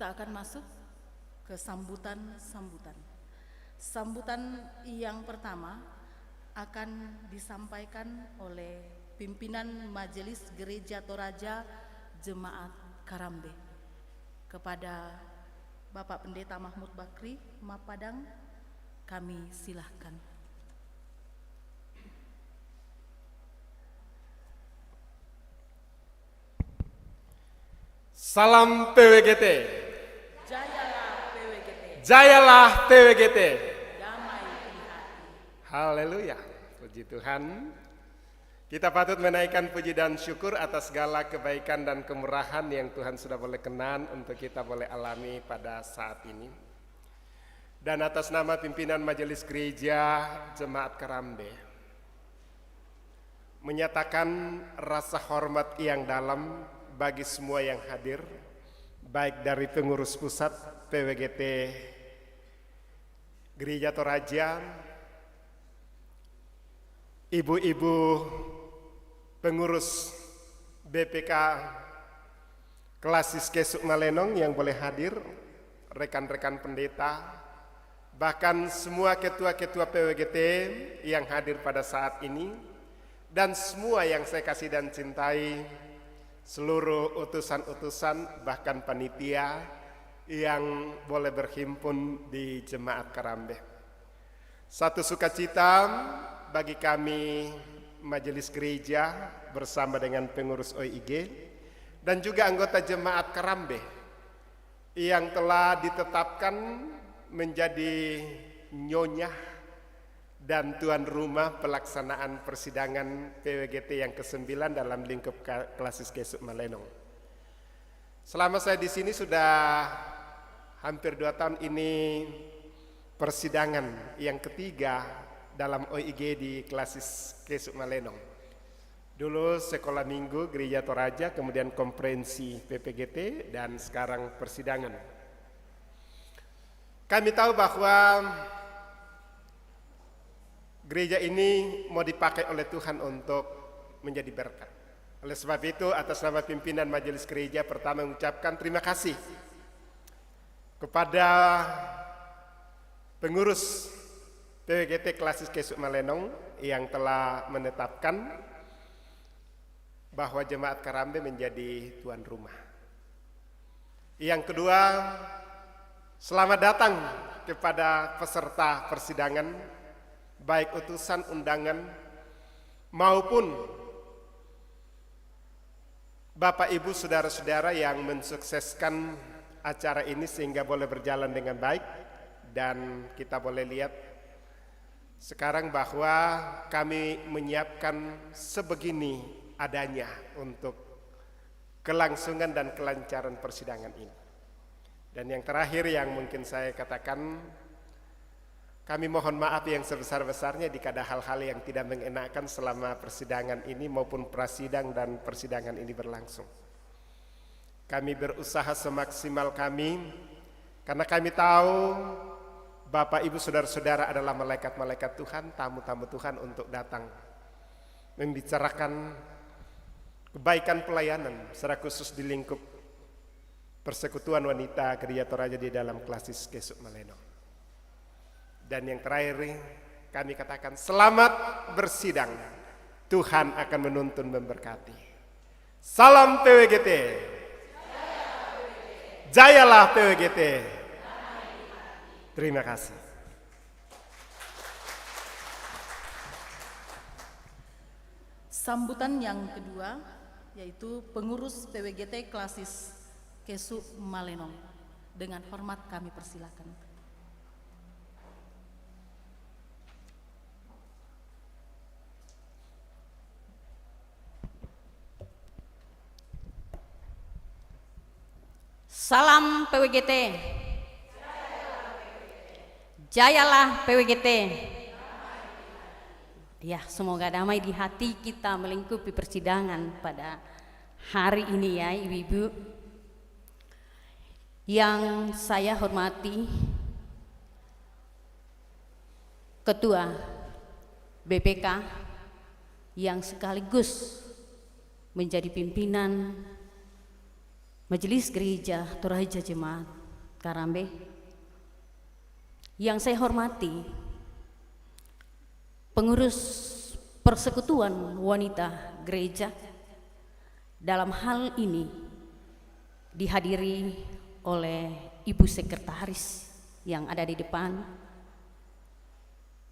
kita akan masuk ke sambutan-sambutan. Sambutan yang pertama akan disampaikan oleh pimpinan Majelis Gereja Toraja Jemaat Karambe kepada Bapak Pendeta Mahmud Bakri Mapadang. Kami silahkan. Salam PWGT. Jayalah PWGT, Jayalah PWGT. damai di hati. Haleluya. Puji Tuhan. Kita patut menaikkan puji dan syukur atas segala kebaikan dan kemurahan yang Tuhan sudah boleh kenan untuk kita boleh alami pada saat ini. Dan atas nama pimpinan Majelis Gereja Jemaat Karambe, menyatakan rasa hormat yang dalam bagi semua yang hadir, baik dari pengurus pusat PWGT Gereja Toraja, ibu-ibu pengurus BPK Klasis Kesuk Malenong yang boleh hadir, rekan-rekan pendeta, bahkan semua ketua-ketua PWGT yang hadir pada saat ini, dan semua yang saya kasih dan cintai, seluruh utusan-utusan bahkan panitia yang boleh berhimpun di Jemaat Karambe. Satu sukacita bagi kami Majelis Gereja bersama dengan pengurus OIG dan juga anggota Jemaat Karambe yang telah ditetapkan menjadi nyonya dan tuan rumah pelaksanaan persidangan PWGT yang ke-9 dalam lingkup Klasis Kesuk Malenong. Selama saya di sini sudah hampir 2 tahun ini persidangan yang ketiga dalam OIG di Klasis Kesuk Malenong. Dulu sekolah minggu Gereja Toraja, kemudian konferensi PPGT, dan sekarang persidangan. Kami tahu bahwa gereja ini mau dipakai oleh Tuhan untuk menjadi berkat. Oleh sebab itu, atas nama pimpinan Majelis Gereja pertama mengucapkan terima kasih kepada pengurus PWGT Klasis Kesuk Malenong yang telah menetapkan bahwa Jemaat Karambe menjadi tuan rumah. Yang kedua, selamat datang kepada peserta persidangan, baik utusan undangan maupun Bapak Ibu saudara-saudara yang mensukseskan acara ini sehingga boleh berjalan dengan baik. Dan kita boleh lihat sekarang bahwa kami menyiapkan sebegini adanya untuk kelangsungan dan kelancaran persidangan ini. Dan yang terakhir yang mungkin saya katakan, kami mohon maaf yang sebesar-besarnya jika ada hal-hal yang tidak mengenakan selama persidangan ini maupun prasidang dan persidangan ini berlangsung. Kami berusaha semaksimal kami karena kami tahu Bapak Ibu saudara-saudara adalah malaikat-malaikat Tuhan, tamu-tamu Tuhan untuk datang membicarakan kebaikan pelayanan secara khusus di lingkup Persekutuan Wanita Gereja Toraja di dalam Klasis Kesuk Malenong. Dan yang terakhir kami katakan selamat bersidang, Tuhan akan menuntun memberkati. Salam PWGT. Jayalah PWGT. Terima kasih. Sambutan yang kedua yaitu pengurus PWGT Klasis Kesuk Malenong. Dengan hormat kami persilakan. Salam PWGT. Jayalah PWGT. Ya, semoga damai di hati kita melingkupi persidangan pada hari ini ya ibu-ibu. Yang saya hormati Ketua BPK yang sekaligus menjadi pimpinan Majelis Gereja Toraja Jemaat Karambe. Yang saya hormati pengurus Persekutuan Wanita Gereja, dalam hal ini dihadiri oleh Ibu Sekretaris yang ada di depan.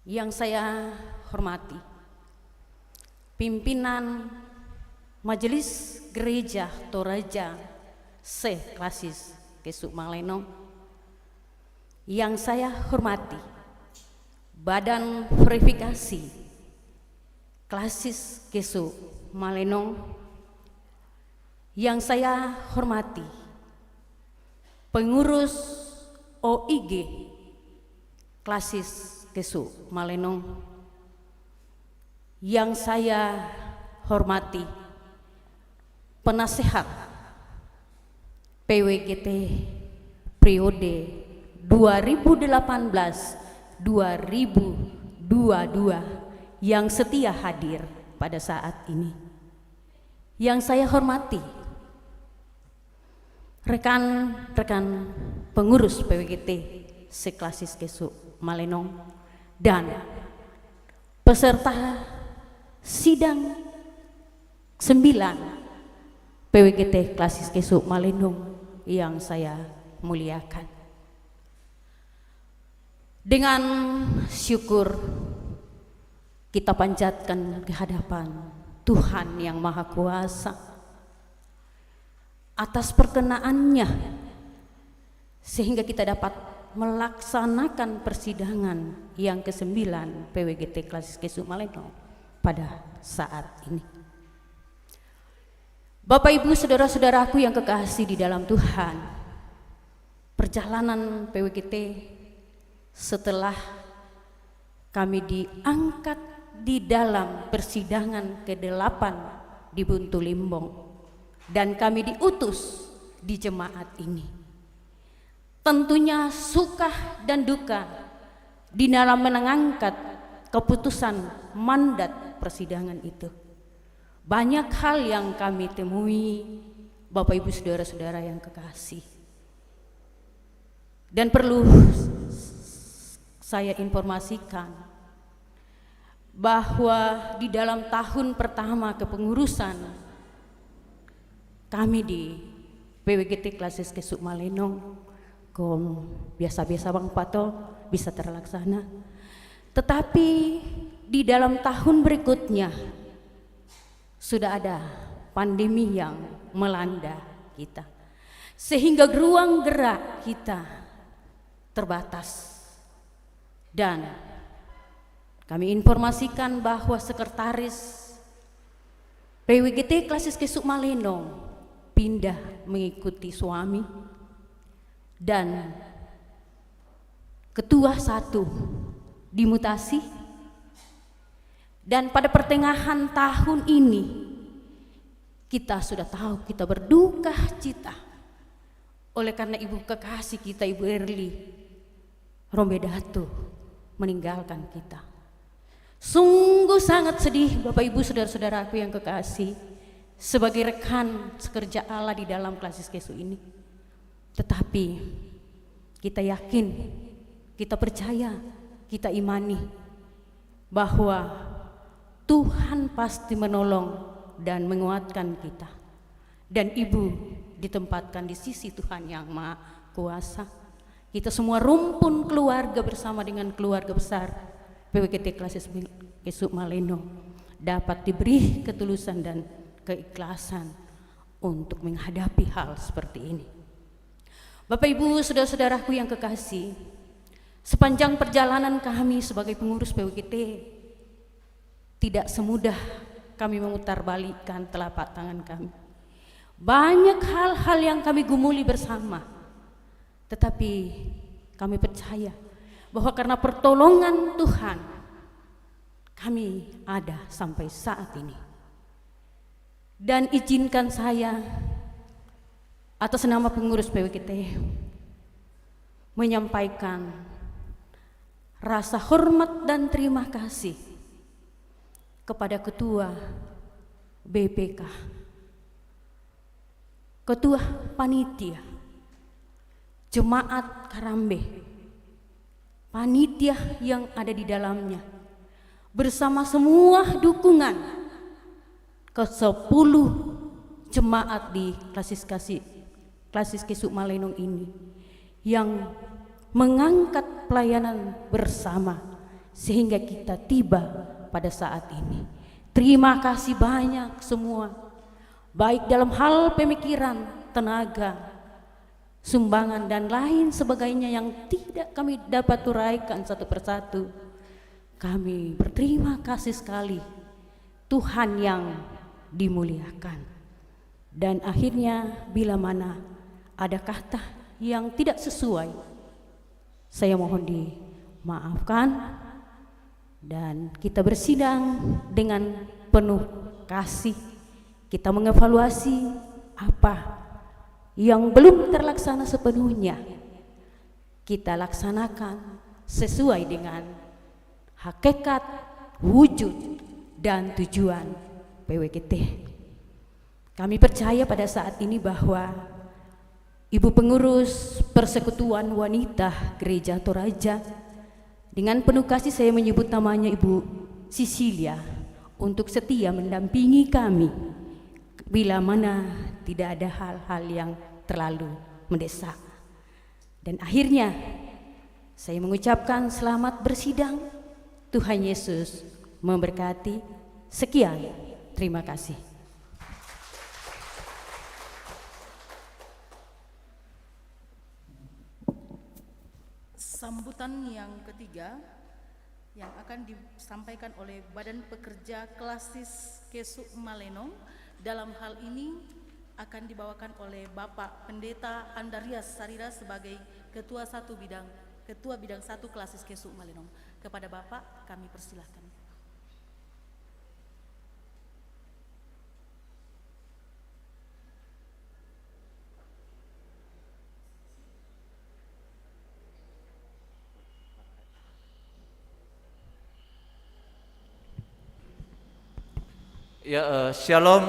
Yang saya hormati pimpinan Majelis Gereja Toraja Se-Klasis Kesuk Malenong. Yang saya hormati Badan Verifikasi Klasis Kesuk Malenong. Yang saya hormati pengurus OIG Klasis Kesuk Malenong. Yang saya hormati penasehat PWGT periode 2018-2022 yang setia hadir pada saat ini. Yang saya hormati rekan-rekan pengurus PWGT Se-Klasis Kesuk Malenong dan peserta sidang 9 PWGT Klasis Kesuk Malenong yang saya muliakan. Dengan syukur kita panjatkan ke hadapan Tuhan yang Maha Kuasa atas perkenaannya sehingga kita dapat melaksanakan persidangan yang ke-9 PWGT Klasis Kesuk Malenong pada saat ini. Bapak Ibu saudara-saudaraku yang kekasih di dalam Tuhan, perjalanan PWGT setelah kami diangkat di dalam persidangan ke-8 di Buntu Limbong dan kami diutus di jemaat ini, tentunya suka dan duka di dalam mengangkat keputusan mandat persidangan itu. Banyak hal yang kami temui, Bapak Ibu saudara-saudara yang kekasih. Dan perlu saya informasikan bahwa di dalam tahun pertama kepengurusan kami di PWGT Klasis Kesuk Malenong, biasa-biasa Bang Pato bisa terlaksana. Tetapi di dalam tahun berikutnya sudah ada pandemi yang melanda kita, sehingga ruang gerak kita terbatas. Dan kami informasikan bahwa sekretaris PWGT Klasis Kesuk Malenong pindah mengikuti suami dan ketua 1 dimutasi. Dan pada pertengahan tahun ini kita sudah tahu kita berduka cita oleh karena ibu kekasih kita, Ibu Erli Rombedato meninggalkan kita. Sungguh sangat sedih Bapak Ibu saudara-saudaraku yang kekasih, sebagai rekan sekerja Allah di dalam Klasis Kesuk ini. Tetapi kita yakin, kita percaya, kita imani bahwa Tuhan pasti menolong dan menguatkan kita. Dan Ibu ditempatkan di sisi Tuhan yang Maha Kuasa. Kita semua rumpun keluarga bersama dengan keluarga besar PWGT Klasis Kesuk Malenong dapat diberi ketulusan dan keikhlasan untuk menghadapi hal seperti ini. Bapak Ibu saudara-saudaraku yang kekasih, sepanjang perjalanan kami sebagai pengurus PWGT, tidak semudah kami memutarbalikkan telapak tangan kami. Banyak hal-hal yang kami gumuli bersama, tetapi kami percaya bahwa karena pertolongan Tuhan kami ada sampai saat ini. Dan izinkan saya atas nama pengurus PWGT menyampaikan rasa hormat dan terima kasih kepada Ketua BPK, Ketua Panitia, jemaat Karambe, panitia yang ada di dalamnya, bersama semua dukungan ke-10 jemaat di Klasis Kesuk Malenong ini yang mengangkat pelayanan bersama sehingga kita tiba pada saat ini. Terima kasih banyak semua, baik dalam hal pemikiran, tenaga, sumbangan dan lain sebagainya yang tidak kami dapat uraikan satu persatu. Kami berterima kasih sekali, Tuhan yang dimuliakan. Dan akhirnya bila mana ada kata yang tidak sesuai, saya mohon dimaafkan dan kita bersidang dengan penuh kasih. Kita mengevaluasi apa yang belum terlaksana sepenuhnya, kita laksanakan sesuai dengan hakikat, wujud, dan tujuan PWGT. Kami percaya pada saat ini bahwa Ibu Pengurus Persekutuan Wanita Gereja Toraja, dengan penuh kasih saya menyebut namanya Ibu Sisilia, untuk setia mendampingi kami bila mana tidak ada hal-hal yang terlalu mendesak. Dan akhirnya saya mengucapkan selamat bersidang. Tuhan Yesus memberkati. Sekian, terima kasih. Sambutan yang ketiga yang akan disampaikan oleh Badan Pekerja Klasis Kesuk Malenong, dalam hal ini akan dibawakan oleh Bapak Pendeta Andarias Sarira sebagai Ketua Bidang 1 Klasis Kesuk Malenong. Kepada Bapak kami persilahkan. Ya, shalom.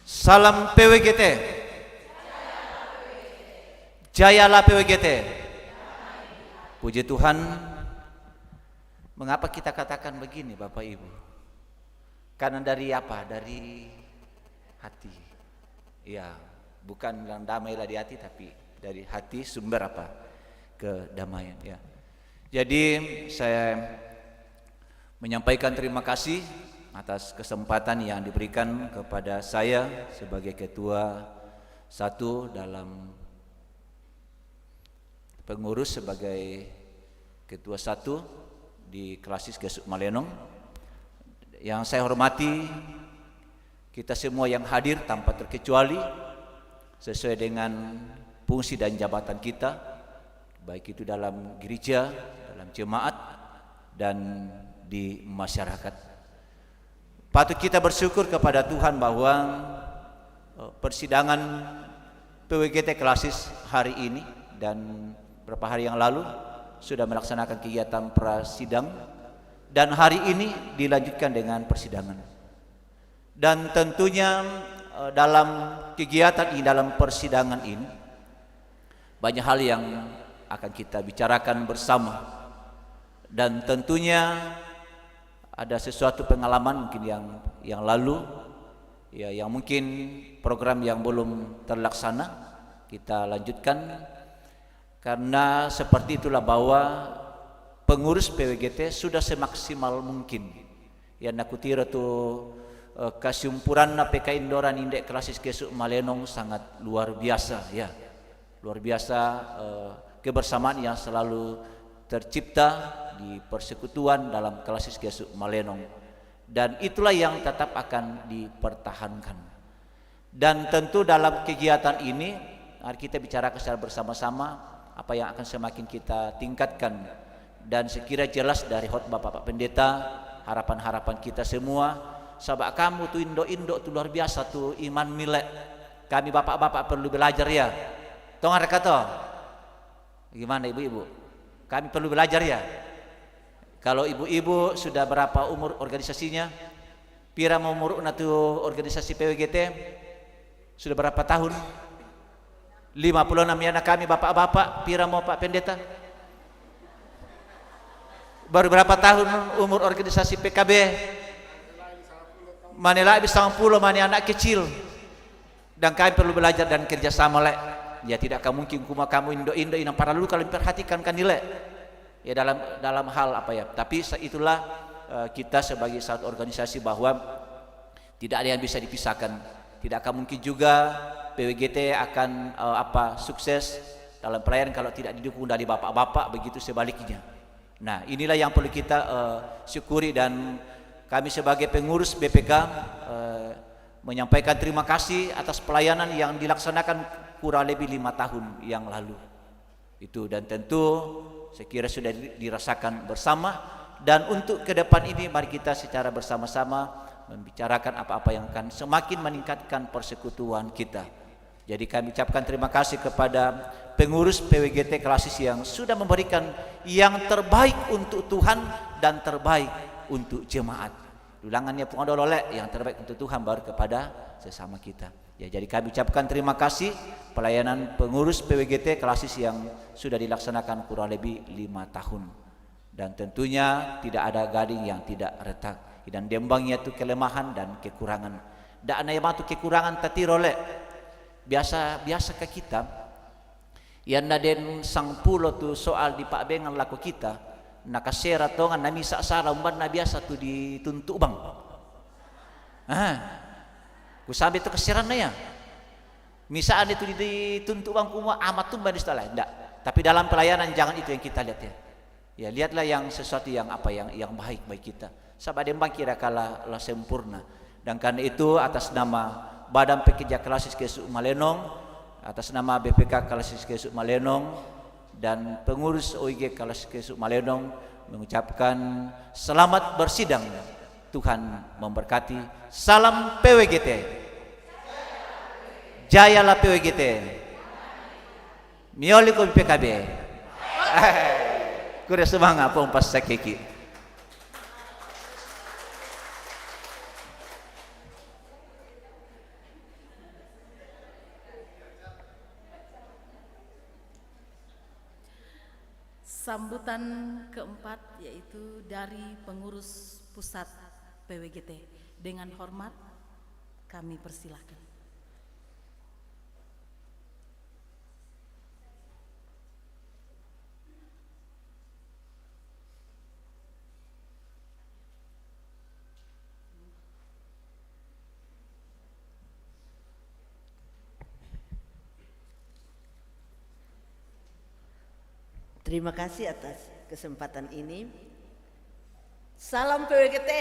Salam PWGT. Jayalah PWGT. Puji Tuhan. Mengapa kita katakan begini Bapak Ibu? Karena dari apa? Dari hati. Ya, bukan bilang damailah di hati, tapi dari hati sumber apa? Kedamaian, ya. Jadi saya menyampaikan terima kasih atas kesempatan yang diberikan kepada saya sebagai Ketua 1 dalam pengurus sebagai Ketua 1 di Klasis Kesuk Malenong. Yang saya hormati kita semua yang hadir tanpa terkecuali sesuai dengan fungsi dan jabatan kita, baik itu dalam gereja, dalam jemaat, dan di masyarakat. Patut kita bersyukur kepada Tuhan bahwa persidangan PWGT Klasis hari ini dan beberapa hari yang lalu sudah melaksanakan kegiatan prasidang, dan hari ini dilanjutkan dengan persidangan. Dan tentunya dalam kegiatan ini, dalam persidangan ini, banyak hal yang akan kita bicarakan bersama, dan tentunya ada sesuatu pengalaman mungkin yang lalu, ya, yang mungkin program yang belum terlaksana kita lanjutkan, karena seperti itulah bahwa pengurus PWGT sudah semaksimal mungkin. Ya, nakutira tu kasumpuran PK Indoran Indek Klasis Kesuk Malenong sangat luar biasa, ya, luar biasa kebersamaan yang selalu tercipta di persekutuan dalam Klasis Kesuk Malenong, dan itulah yang tetap akan dipertahankan. Dan tentu dalam kegiatan ini mari kita bicarakan secara bersama-sama apa yang akan semakin kita tingkatkan, dan sekira jelas dari khotbah Bapak Pendeta, harapan-harapan kita semua, sahabat kamu tuh indok-indok tuh luar biasa tuh iman milek, kami bapak-bapak perlu belajar ya, tongar kata gimana ibu-ibu, kami perlu belajar ya. Kalau ibu-ibu sudah berapa umur organisasinya? Pira umur natu organisasi PWGT? Sudah berapa tahun? 56 anak kami bapak-bapak, pira mau Pak Pendeta? Baru berapa tahun umur organisasi PKB? Manila bisa 10 mana anak kecil. Dan kami perlu belajar dan kerjasama lek. Ya tidak akan mungkin kuma kamu Indo yang para lalu kalau perhatikan kan nilai. Ya dalam hal apa ya. Tapi itulah kita sebagai satu organisasi bahwa tidak ada yang bisa dipisahkan. Tidak akan mungkin juga PWGT akan sukses dalam pelayanan kalau tidak didukung dari bapak-bapak, begitu sebaliknya. Nah, inilah yang perlu kita syukuri, dan kami sebagai pengurus BPK menyampaikan terima kasih atas pelayanan yang dilaksanakan kurang lebih 5 tahun yang lalu. Itu, dan tentu saya kira sudah dirasakan bersama, dan untuk ke depan ini mari kita secara bersama-sama membicarakan apa-apa yang akan semakin meningkatkan persekutuan kita. Jadi kami ucapkan terima kasih kepada pengurus PWGT Klasis yang sudah memberikan yang terbaik untuk Tuhan dan terbaik untuk jemaat. Ulangannya pengodololek yang terbaik untuk Tuhan baru kepada sesama kita. Ya, jadi kami ucapkan terima kasih pelayanan pengurus PWGT Klasis yang sudah dilaksanakan kurang lebih 5 tahun. Dan tentunya tidak ada gading yang tidak retak. Dan dembangnya itu kelemahan dan kekurangan. Dan yang itu kekurangan tati rolek. Biasa ke kita. Yang naden sang pulo tu soal di Pak Bengan laku kita. Nakasera tongan nami saksara umban na biasa tu dituntut bang. Ku sampai tu kesiran na ya. Misalnya itu dituntut bang kuma amat tumban istilah. Enggak. Tapi dalam pelayanan jangan itu yang kita lihat ya. Ya lihatlah yang sesuatu yang yang baik kita. Sabad dembang kira kala la sempurna. Dan karena itu atas nama Badan Pekerja Klasis KSU Malenong, atas nama BPK Klasis KSU Malenong dan pengurus OIG Klasis KSU Malenong mengucapkan selamat bersidang. Tuhan memberkati. Salam PWGT. Jayalah PWGT. Mioliko PKB. Kuda semangat pompas sakeki. Sambutan keempat yaitu dari pengurus pusat PWGT. Dengan hormat kami persilahkan. Terima kasih atas kesempatan ini. Salam PWGT,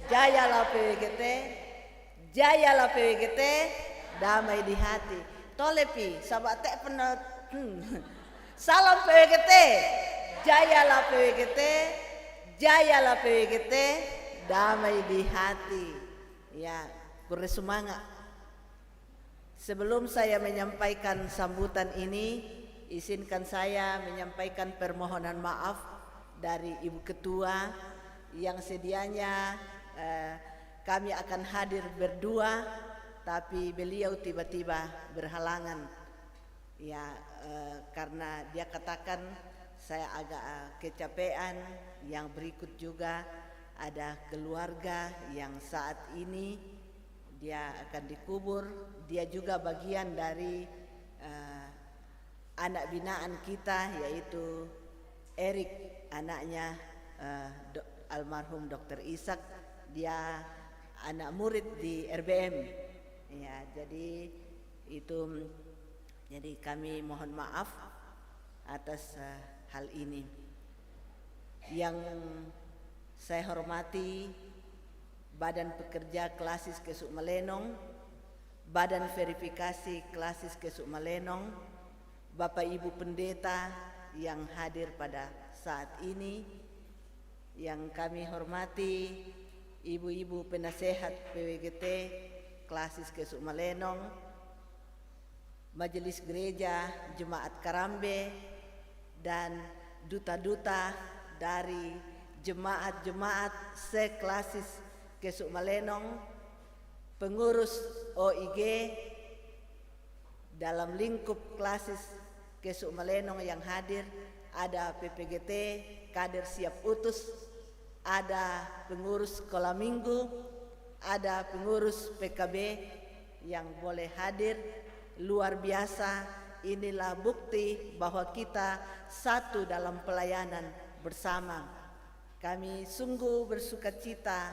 jayalah PWGT, jayalah PWGT, damai di hati. Tolepi, sahabat tek penat. Salam PWGT, jayalah PWGT, jayalah PWGT, damai di hati. Ya, bersemangat. Sebelum saya menyampaikan sambutan ini, izinkan saya menyampaikan permohonan maaf dari Ibu Ketua yang sedianya kami akan hadir berdua, tapi beliau tiba-tiba berhalangan. Ya, karena dia katakan saya agak kecapean. Yang berikut juga ada keluarga yang saat ini dia akan dikubur. Dia juga bagian dari anak binaan kita, yaitu Erik, anaknya almarhum Dr. Ishak. Dia anak murid di RBM. Ya, jadi itu, jadi kami mohon maaf atas hal ini. Yang saya hormati Badan Pekerja Klasis KSU Malenong, Badan Verifikasi Klasis KSU Malenong, Bapak Ibu Pendeta yang hadir pada saat ini, yang kami hormati Ibu-ibu penasehat PWGT Klasis KSU Malenong, Majelis Gereja Jemaat Karambe, dan duta-duta dari jemaat-jemaat se-Klasis KSU Malenong, pengurus OIG, dalam lingkup klasis Kesuk Malenong yang hadir ada PPGT, kader siap utus, ada pengurus sekolah minggu, ada pengurus PKB yang boleh hadir. Luar biasa, inilah bukti bahwa kita satu dalam pelayanan bersama. Kami sungguh bersukacita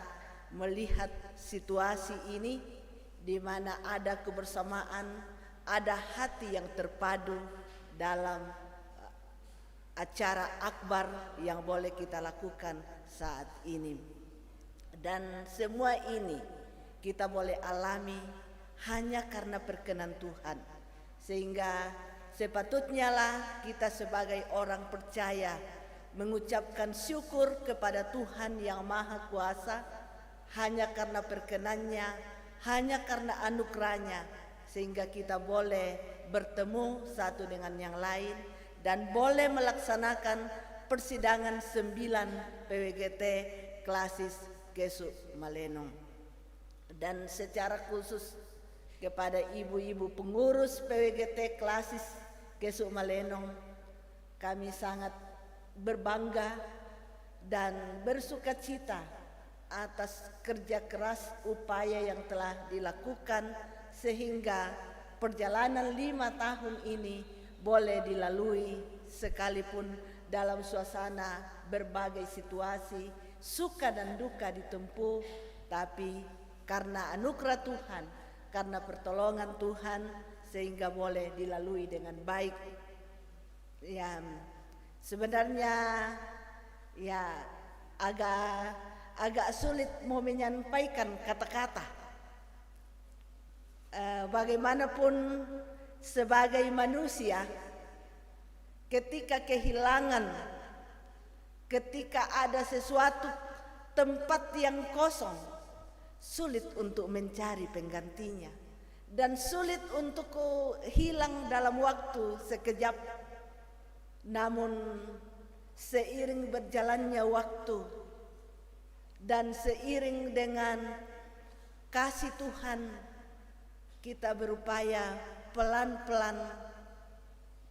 melihat situasi ini di mana ada kebersamaan, ada hati yang terpadu dalam acara akbar yang boleh kita lakukan saat ini. Dan semua ini kita boleh alami hanya karena perkenan Tuhan. Sehingga sepatutnya lah kita sebagai orang percaya mengucapkan syukur kepada Tuhan yang Maha Kuasa hanya karena perkenannya, hanya karena anugerahnya, sehingga kita boleh bertemu satu dengan yang lain dan boleh melaksanakan persidangan 9 PWGT klasis Kesuk Malenong. Dan secara khusus kepada ibu-ibu pengurus PWGT klasis Kesuk Malenong, kami sangat berbangga dan bersukacita atas kerja keras upaya yang telah dilakukan sehingga perjalanan 5 tahun ini boleh dilalui sekalipun dalam suasana berbagai situasi, suka dan duka ditempuh, tapi karena anugerah Tuhan, karena pertolongan Tuhan sehingga boleh dilalui dengan baik. Ya, sebenarnya ya agak sulit mau menyampaikan kata-kata. Bagaimanapun sebagai manusia, ketika kehilangan, ketika ada sesuatu tempat yang kosong, sulit untuk mencari penggantinya dan sulit untuk hilang dalam waktu sekejap. Namun seiring berjalannya waktu dan seiring dengan kasih Tuhan, kita berupaya pelan-pelan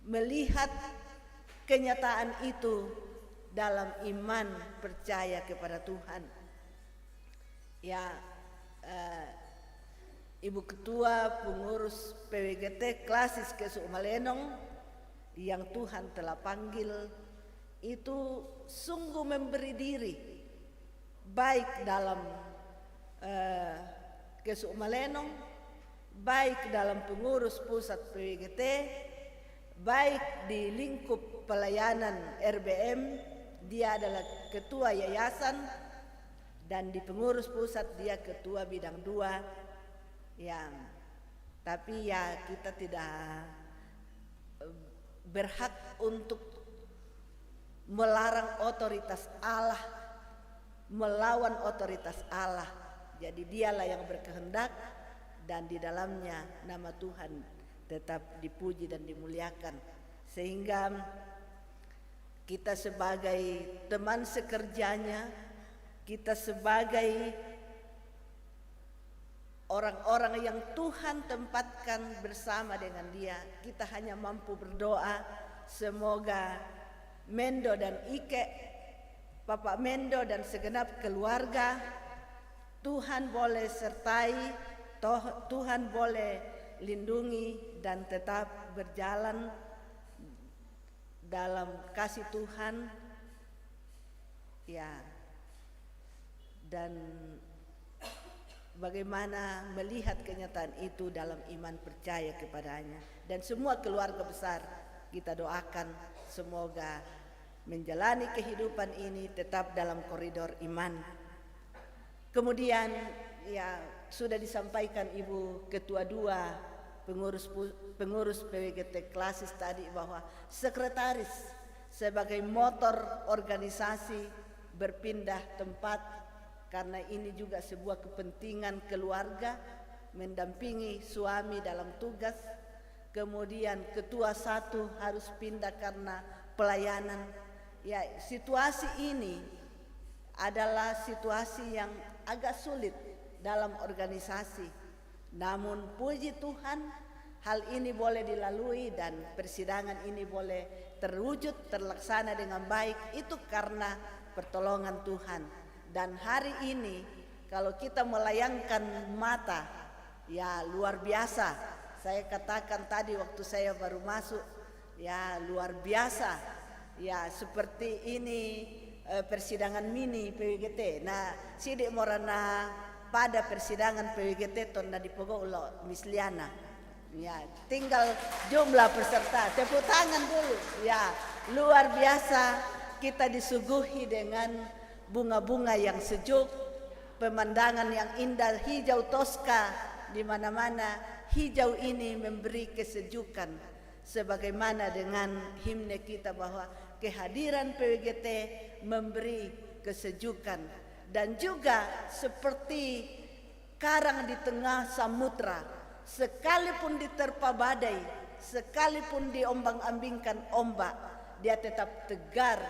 melihat kenyataan itu dalam iman percaya kepada Tuhan. Ya, Ibu Ketua Pengurus PWGT klasis Kesuk Malenong yang Tuhan telah panggil itu sungguh memberi diri baik dalam Kesuk Malenong, baik dalam pengurus pusat PWGT, baik di lingkup pelayanan RBM, dia adalah ketua yayasan, dan di pengurus pusat dia ketua bidang 2. Yang tapi ya kita tidak berhak untuk melarang otoritas Allah, melawan otoritas Allah. Jadi dialah yang berkehendak dan di dalamnya nama Tuhan tetap dipuji dan dimuliakan. Sehingga kita sebagai teman sekerjanya, kita sebagai orang-orang yang Tuhan tempatkan bersama dengan dia, kita hanya mampu berdoa semoga Mendo dan Ike, Bapak Mendo dan segenap keluarga, Tuhan boleh sertai, Tuhan boleh lindungi dan tetap berjalan dalam kasih Tuhan. Ya, dan bagaimana melihat kenyataan itu dalam iman percaya kepadanya. Dan semua keluarga besar kita doakan semoga menjalani kehidupan ini tetap dalam koridor iman. Kemudian ya sudah disampaikan Ibu Ketua 2 pengurus PWGT klasis tadi bahwa sekretaris sebagai motor organisasi berpindah tempat karena ini juga sebuah kepentingan keluarga mendampingi suami dalam tugas. Kemudian ketua 1 harus pindah karena pelayanan. Ya, situasi ini adalah situasi yang agak sulit dalam organisasi. Namun puji Tuhan hal ini boleh dilalui dan persidangan ini boleh terwujud, terlaksana dengan baik, itu karena pertolongan Tuhan. Dan hari ini kalau kita melayangkan mata, ya luar biasa. Saya katakan tadi waktu saya baru masuk, ya luar biasa. Ya seperti ini persidangan mini PWGT. Nah, sidik morana pada persidangan PWGT tonda dipogo ulo misliana. Ya, tinggal jumlah peserta. Tepuk tangan dulu. Ya, luar biasa kita disuguhi dengan bunga-bunga yang sejuk, pemandangan yang indah, hijau toska di mana-mana. Hijau ini memberi kesejukan, sebagaimana dengan himne kita bahwa kehadiran PWGT memberi kesejukan. Dan juga seperti karang di tengah samudra, sekalipun diterpa badai, sekalipun diombang-ambingkan ombak, dia tetap tegar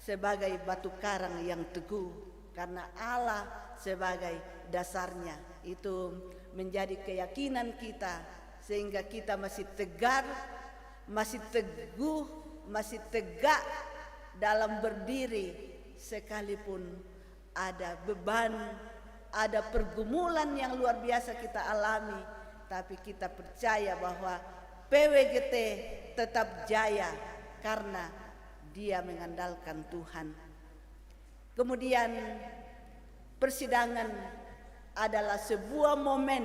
sebagai batu karang yang teguh, karena Allah sebagai dasarnya. Itu menjadi keyakinan kita, sehingga kita masih tegar, masih teguh, masih tegak dalam berdiri, sekalipun ada beban, ada pergumulan yang luar biasa kita alami, tapi kita percaya bahwa PWGT tetap jaya karena dia mengandalkan Tuhan. Kemudian persidangan adalah sebuah momen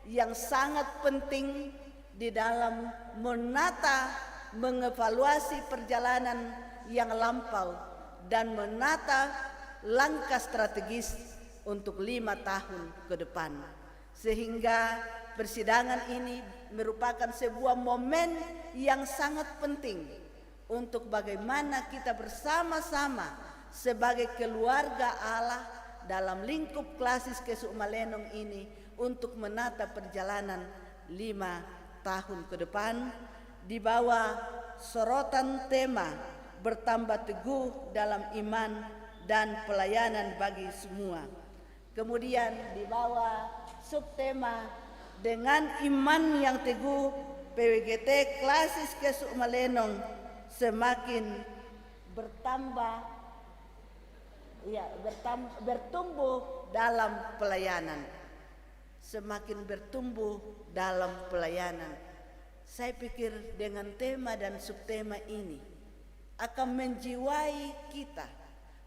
yang sangat penting di dalam menata, mengevaluasi perjalanan yang lampau dan menata langkah strategis untuk 5 tahun ke depan. Sehingga persidangan ini merupakan sebuah momen yang sangat penting untuk bagaimana kita bersama-sama sebagai keluarga Allah dalam lingkup klasis Kesuk Malenong ini untuk menata perjalanan 5 tahun ke depan di bawah sorotan tema bertambah teguh dalam iman dan pelayanan bagi semua. Kemudian di bawah subtema dengan iman yang teguh, PWGT klasis Kesuk Malenong semakin bertumbuh dalam pelayanan. Semakin bertumbuh dalam pelayanan. Saya pikir dengan tema dan subtema ini akan menjiwai kita,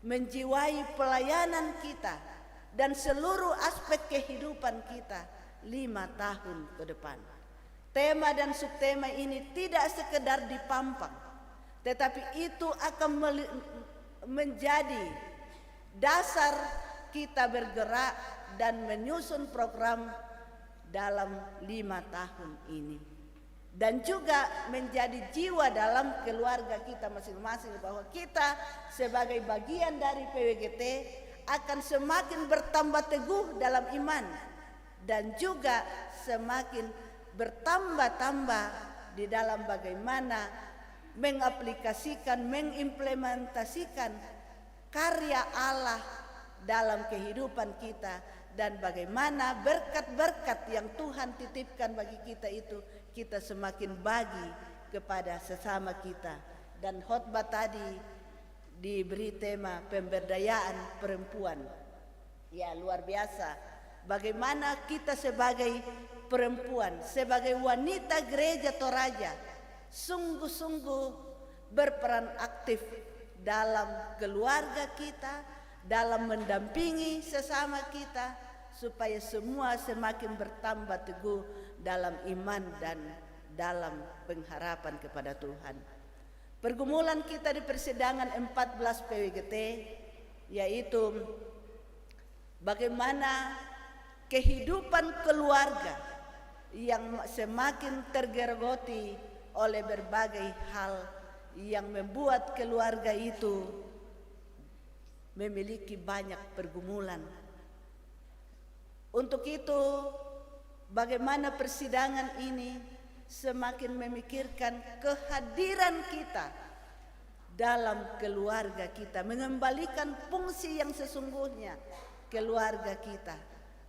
menjiwai pelayanan kita dan seluruh aspek kehidupan kita 5 tahun ke depan. Tema dan subtema ini tidak sekedar dipampang, tetapi itu akan menjadi dasar kita bergerak dan menyusun program dalam 5 tahun ini. Dan juga menjadi jiwa dalam keluarga kita masing-masing bahwa kita sebagai bagian dari PWGT akan semakin bertambah teguh dalam iman dan juga semakin bertambah-tambah di dalam bagaimana mengaplikasikan, mengimplementasikan karya Allah dalam kehidupan kita, dan bagaimana berkat-berkat yang Tuhan titipkan bagi kita itu kita semakin bagi kepada sesama kita. Dan khotbah tadi diberi tema pemberdayaan perempuan. Ya, luar biasa bagaimana kita sebagai perempuan, sebagai wanita gereja Toraja sungguh-sungguh berperan aktif dalam keluarga kita, dalam mendampingi sesama kita, supaya semua semakin bertambah teguh dalam iman dan dalam pengharapan kepada Tuhan. Pergumulan kita di persidangan 14 PWGT yaitu bagaimana kehidupan keluarga yang semakin tergerogoti oleh berbagai hal yang membuat keluarga itu memiliki banyak pergumulan. Untuk itu, bagaimana persidangan ini semakin memikirkan kehadiran kita dalam keluarga kita, mengembalikan fungsi yang sesungguhnya keluarga kita,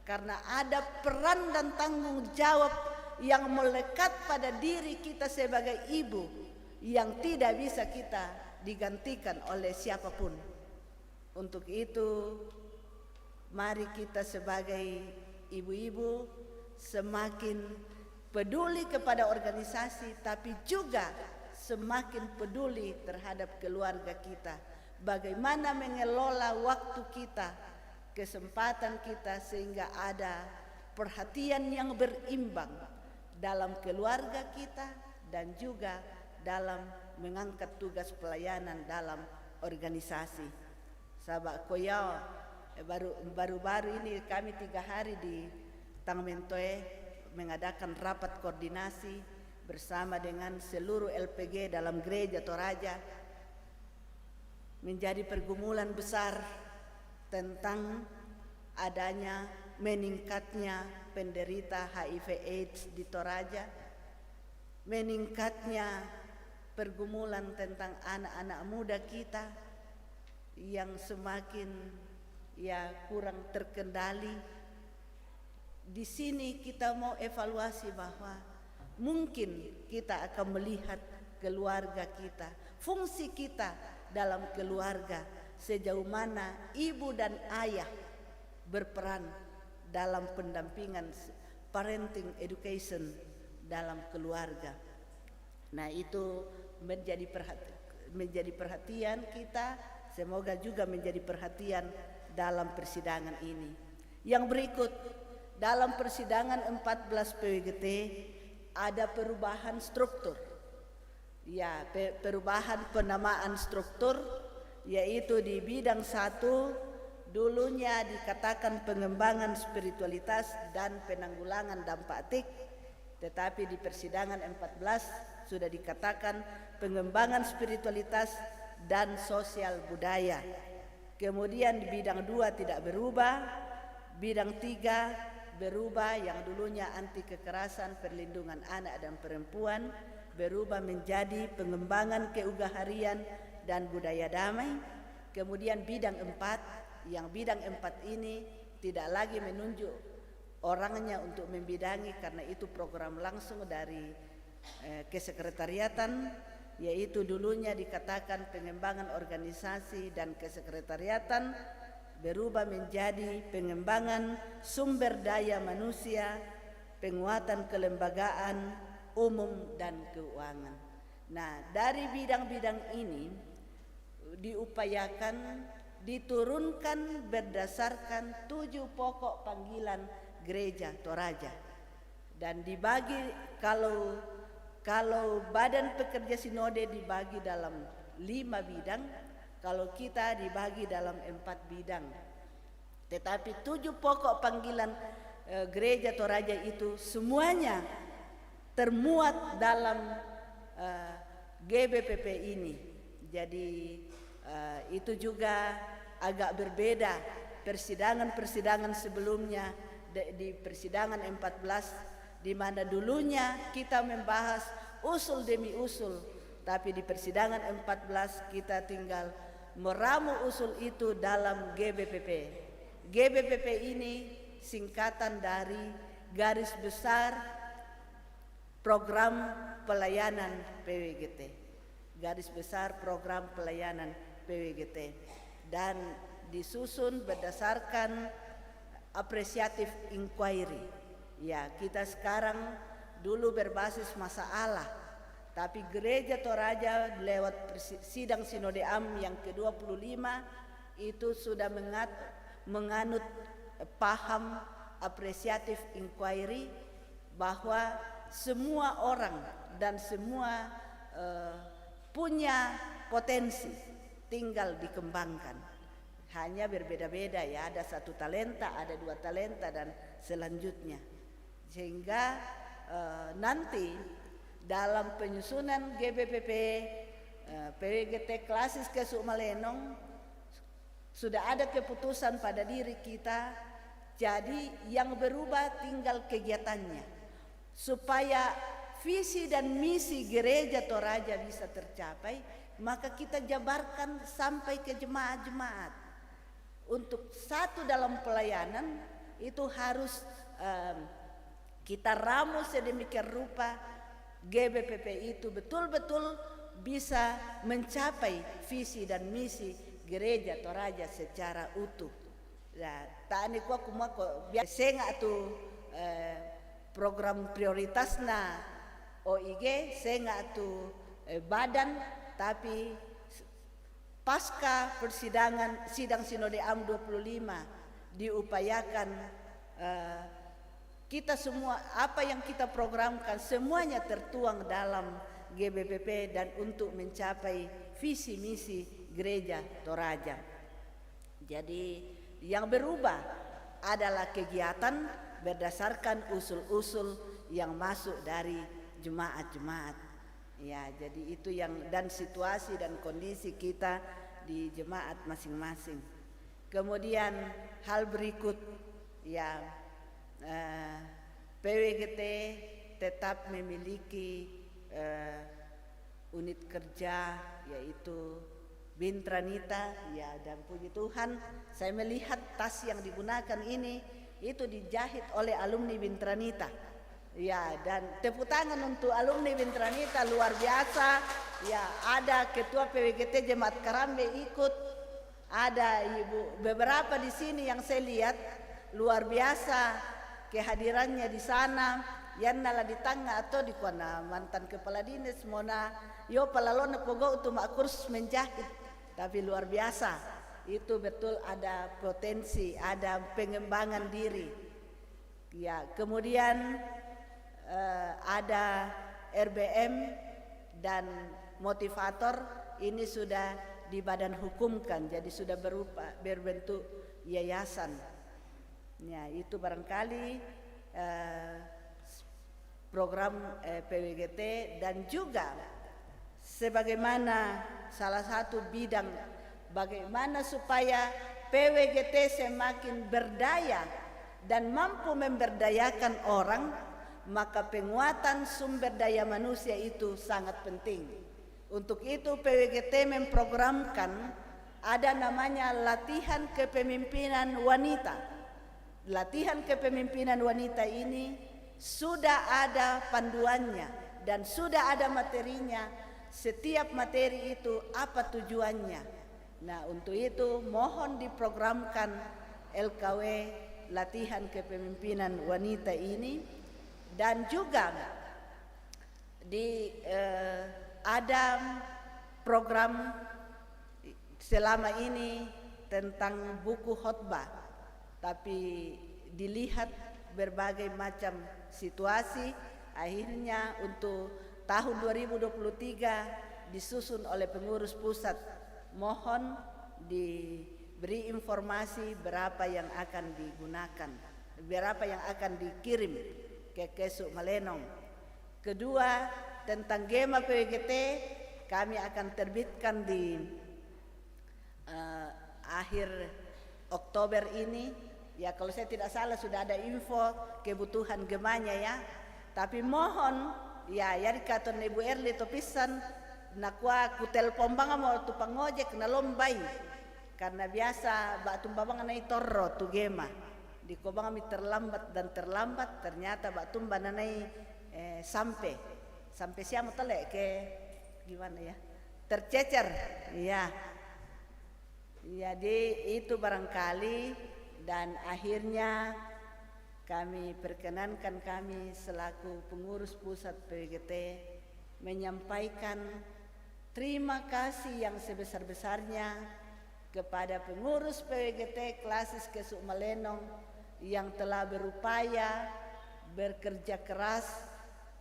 karena ada peran dan tanggung jawab yang melekat pada diri kita sebagai ibu yang tidak bisa kita digantikan oleh siapapun. Untuk itu, mari kita sebagai ibu-ibu semakin peduli kepada organisasi, tapi juga semakin peduli terhadap keluarga kita. Bagaimana mengelola waktu kita, kesempatan kita, sehingga ada perhatian yang berimbang dalam keluarga kita dan juga dalam mengangkat tugas pelayanan dalam organisasi. Sahabat Koyao, baru-baru ini kami 3 hari di Tangmentoe mengadakan rapat koordinasi bersama dengan seluruh LPG dalam gereja Toraja, menjadi pergumulan besar tentang adanya meningkatnya penderita HIV/AIDS di Toraja, meningkatnya pergumulan tentang anak-anak muda kita yang semakin kurang terkendali. Di sini kita mau evaluasi bahwa mungkin kita akan melihat keluarga kita, fungsi kita dalam keluarga, sejauh mana ibu dan ayah berperan dalam pendampingan parenting education dalam keluarga. Nah, itu menjadi perhatian kita, semoga juga menjadi perhatian dalam persidangan ini. Yang berikut, dalam persidangan 14 PWGT ada perubahan struktur. Ya, perubahan penamaan struktur, yaitu di bidang 1 dulunya dikatakan pengembangan spiritualitas dan penanggulangan dampak etik, tetapi di persidangan 14 sudah dikatakan pengembangan spiritualitas dan sosial budaya. Kemudian di bidang 2 tidak berubah, bidang 3 berubah, yang dulunya anti kekerasan, perlindungan anak dan perempuan berubah menjadi pengembangan keugaharian dan budaya damai. Kemudian bidang 4, yang bidang 4 ini tidak lagi menunjuk orangnya untuk membidangi karena itu program langsung dari kesekretariatan, yaitu dulunya dikatakan pengembangan organisasi dan kesekretariatan berubah menjadi pengembangan sumber daya manusia, penguatan kelembagaan umum dan keuangan. Nah, dari bidang-bidang ini diupayakan diturunkan berdasarkan 7 pokok panggilan gereja Toraja, dan dibagi kalau badan pekerja sinode dibagi dalam 5 bidang, kalau kita dibagi dalam 4 bidang. Tetapi 7 pokok panggilan gereja Toraja itu semuanya termuat dalam GBPP ini. Jadi itu juga agak berbeda persidangan-persidangan sebelumnya. Di persidangan 14 di mana dulunya kita membahas usul demi usul, tapi di persidangan 14 kita tinggal meramu usul itu dalam GBPP. GBPP ini singkatan dari Garis Besar Program Pelayanan PWGT. Garis Besar Program Pelayanan PWGT, dan disusun berdasarkan apresiatif inquiry. Ya, kita sekarang dulu berbasis masalah, tapi gereja Toraja lewat sidang Sinode Am yang ke-25 itu sudah menganut paham apresiatif inquiry, bahwa semua orang dan semua punya potensi, tinggal dikembangkan. Hanya berbeda-beda, ya, ada 1 talenta, ada 2 talenta dan selanjutnya. Sehingga nanti dalam penyusunan GBPP PWGT Klasis Kesuk Malenong sudah ada keputusan pada diri kita. Jadi yang berubah tinggal kegiatannya, supaya visi dan misi gereja Toraja bisa tercapai, maka kita jabarkan sampai ke jemaat-jemaat. Untuk satu dalam pelayanan itu harus kita ramu sedemikian rupa GBPP itu betul-betul bisa mencapai visi dan misi gereja Toraja secara utuh. Nah, tani ko kumako biasa senga tu program prioritasna OIG senga tu badan, tapi pasca persidangan sidang Sinode AM 25 diupayakan kita semua apa yang kita programkan semuanya tertuang dalam GBPP dan untuk mencapai visi misi gereja Toraja. Jadi yang berubah adalah kegiatan berdasarkan usul-usul yang masuk dari jemaat-jemaat. Ya, jadi itu yang dan situasi dan kondisi kita di jemaat masing-masing. Kemudian hal berikut ya, PWGT tetap memiliki unit kerja yaitu Bintranita ya, dan puji Tuhan saya melihat tas yang digunakan ini itu dijahit oleh alumni Bintranita ya, dan tepuk tangan untuk alumni Bintranita luar biasa ya. Ada ketua PWGT Jemaat Karambe ikut, ada ibu beberapa di sini yang saya lihat luar biasa kehadirannya di sana. Yan nala di tangga atau di kuana mantan kepala dinas mona yo palalona pogo untuk kurs menjahit, tapi luar biasa itu betul ada potensi, ada pengembangan diri ya. Kemudian ada RBM dan motivator ini sudah di badan hukumkan, jadi sudah berbentuk yayasan ya. Itu barangkali program PWGT, dan juga sebagaimana salah satu bidang bagaimana supaya PWGT semakin berdaya dan mampu memberdayakan orang, maka penguatan sumber daya manusia itu sangat penting. Untuk itu PWGT memprogramkan ada namanya latihan kepemimpinan wanita. Latihan kepemimpinan wanita ini sudah ada panduannya dan sudah ada materinya. Setiap materi itu apa tujuannya. Nah, untuk itu mohon diprogramkan LKW latihan kepemimpinan wanita ini, dan juga ada program selama ini tentang buku khotbah, tapi dilihat berbagai macam situasi, akhirnya untuk tahun 2023 disusun oleh pengurus pusat. Mohon diberi informasi berapa yang akan digunakan, berapa yang akan dikirim ke Kesuk Malenong. Kedua, tentang Gema PWGT kami akan terbitkan di akhir Oktober ini. Ya, kalau saya tidak salah sudah ada info kebutuhan gemanya ya. Tapi mohon ya yari katon Ibu Erli topisan nakwa ku telpon banga mau tu pangojek na lombay. Karena biasa bak tumba banga na itorro tu gema. Di ko banga mi terlambat dan terlambat, ternyata bak tumba na sampai siamo tole ke gimana ya? Tercecer. Ya. Jadi itu barangkali. Dan akhirnya kami perkenankan kami selaku pengurus pusat PWGT menyampaikan terima kasih yang sebesar-besarnya kepada pengurus PWGT Klasis Kesuk Malenong yang telah berupaya bekerja keras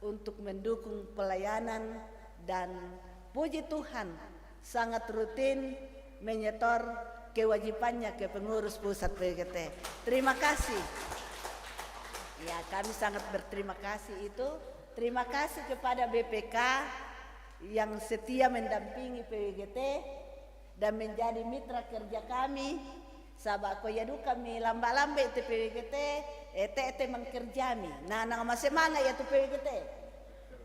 untuk mendukung pelayanan, dan puji Tuhan sangat rutin menyetor kewajibannya ke pengurus pusat PWGT. Terima kasih. Ya, kami sangat berterima kasih itu. Terima kasih kepada BPK yang setia mendampingi PWGT dan menjadi mitra kerja kami. Sabak ko yadu kami lamba-lamba itu PWGT, ete mengkerjami. Nah, masih mana ya tu PWGT?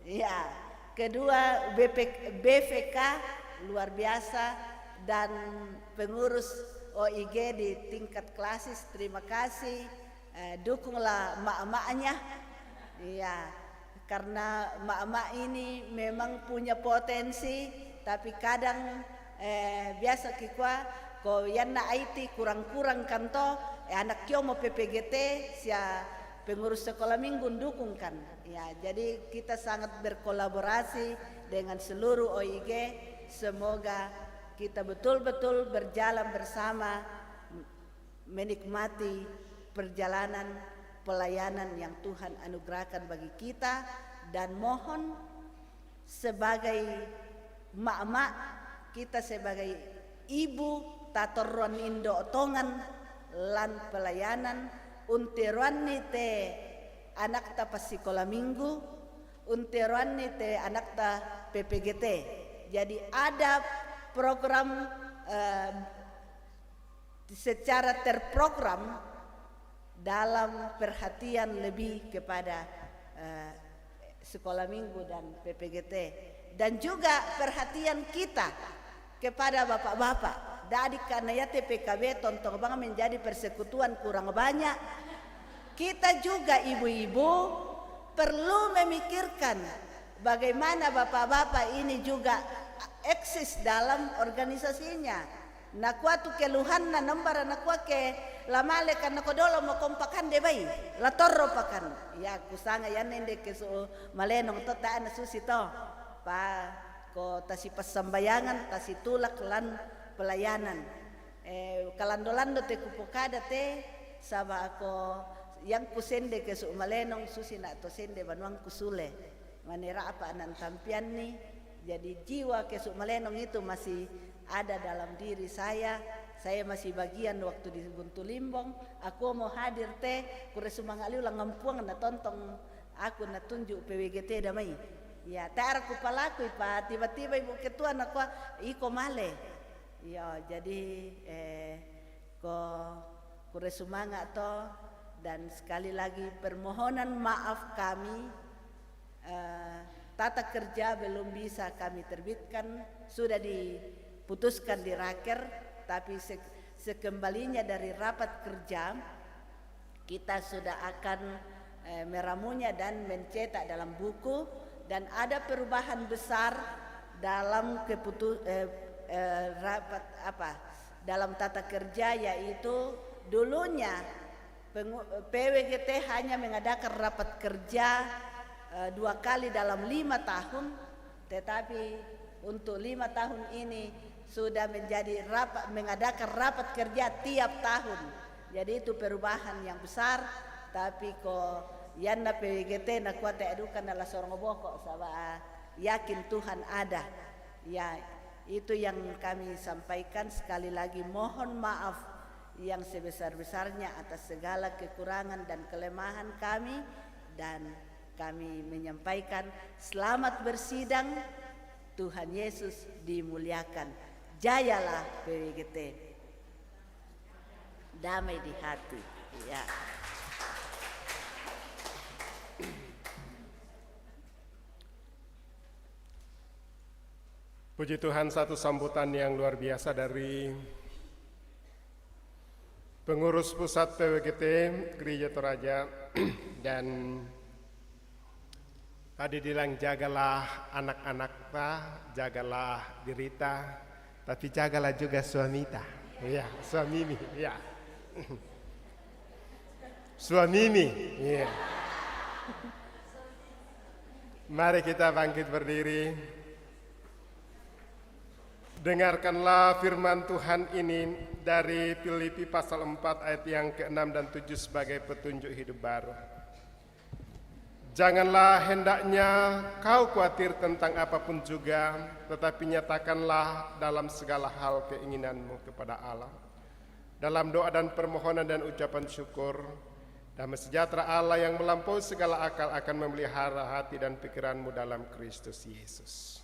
Ya. Kedua, BVK luar biasa. Dan pengurus OIG di tingkat klasis, terima kasih, dukunglah emak-emaknya Iya, karena emak-emak ini memang punya potensi, tapi kadang biasa kikwa ko yanna IT kurang-kurang kanto anak kyo mau PPGT sia pengurus sekolah minggu dukung kan. Ya, jadi kita sangat berkolaborasi dengan seluruh OIG. Semoga kita betul-betul berjalan bersama menikmati perjalanan pelayanan yang Tuhan anugerahkan bagi kita, dan mohon sebagai mak-mak kita, sebagai ibu tatorron indo otongan lan pelayanan unteran te anak ta pas sekolah minggu, unteran te anak ta PPGT. Jadi ada program secara terprogram dalam perhatian lebih kepada sekolah minggu dan PPGT, dan juga perhatian kita kepada bapak-bapak. Dari karena ya TPKB tonton bang menjadi persekutuan kurang banyak, kita juga ibu-ibu perlu memikirkan bagaimana bapak-bapak ini juga eksis dalam organisasinya. Nakwa tu keluhan na nambara nakwa ke lamale kan nakodolo mo kompakan de bay la torro pakan ya kusanga yan nende ke so malenong to ta na susito pa ko tasi pasambayangan tasi tulak lan pelayanan kalandolando te kupokada te saba ako yang kusende ke so malenong susi na to sende banuang kusule manera apa anan tampian ni. Jadi jiwa ke so malenong itu masih ada dalam diri saya. Saya masih bagian waktu di Buntu Limbong. Aku mau hadir teh, kure sumangali ulang ngampuang na tontong aku na tunjuk PWGT damai. Ya, tak aku palaku pa tiba-tiba ibu ketua nak iko male. Ya, jadi kure sumanga to, dan sekali lagi permohonan maaf kami. Tata kerja belum bisa kami terbitkan, sudah diputuskan di raker, tapi sekembalinya dari rapat kerja kita sudah akan meramunya dan mencetak dalam buku, dan ada perubahan besar dalam rapat dalam tata kerja, yaitu dulunya PWGT hanya mengadakan rapat kerja 2 kali dalam 5 tahun, tetapi untuk 5 tahun ini sudah menjadi mengadakan rapat kerja tiap tahun. Jadi itu perubahan yang besar, tapi kok yanna PWGT na kuat edukan adalah seorang bokok sama yakin Tuhan ada. Ya, itu yang kami sampaikan. Sekali lagi mohon maaf yang sebesar-besarnya atas segala kekurangan dan kelemahan kami, dan kami menyampaikan selamat bersidang, Tuhan Yesus dimuliakan. Jayalah PWGT, damai di hati. Ya. Puji Tuhan, satu sambutan yang luar biasa dari pengurus pusat PWGT Gereja Toraja. Dan tadi bilang jagalah anak-anak ta, jagalah dirita, tapi jagalah juga suamita. Ya, suamimi, ya. Suamimi, ya. Mari kita bangkit berdiri. Dengarkanlah firman Tuhan ini dari Filipi pasal 4 ayat yang ke-6 dan 7 sebagai petunjuk hidup baru. Janganlah hendaknya kau khawatir tentang apapun juga, tetapi nyatakanlah dalam segala hal keinginanmu kepada Allah. Dalam doa dan permohonan dan ucapan syukur, damai sejahtera Allah yang melampaui segala akal akan memelihara hati dan pikiranmu dalam Kristus Yesus.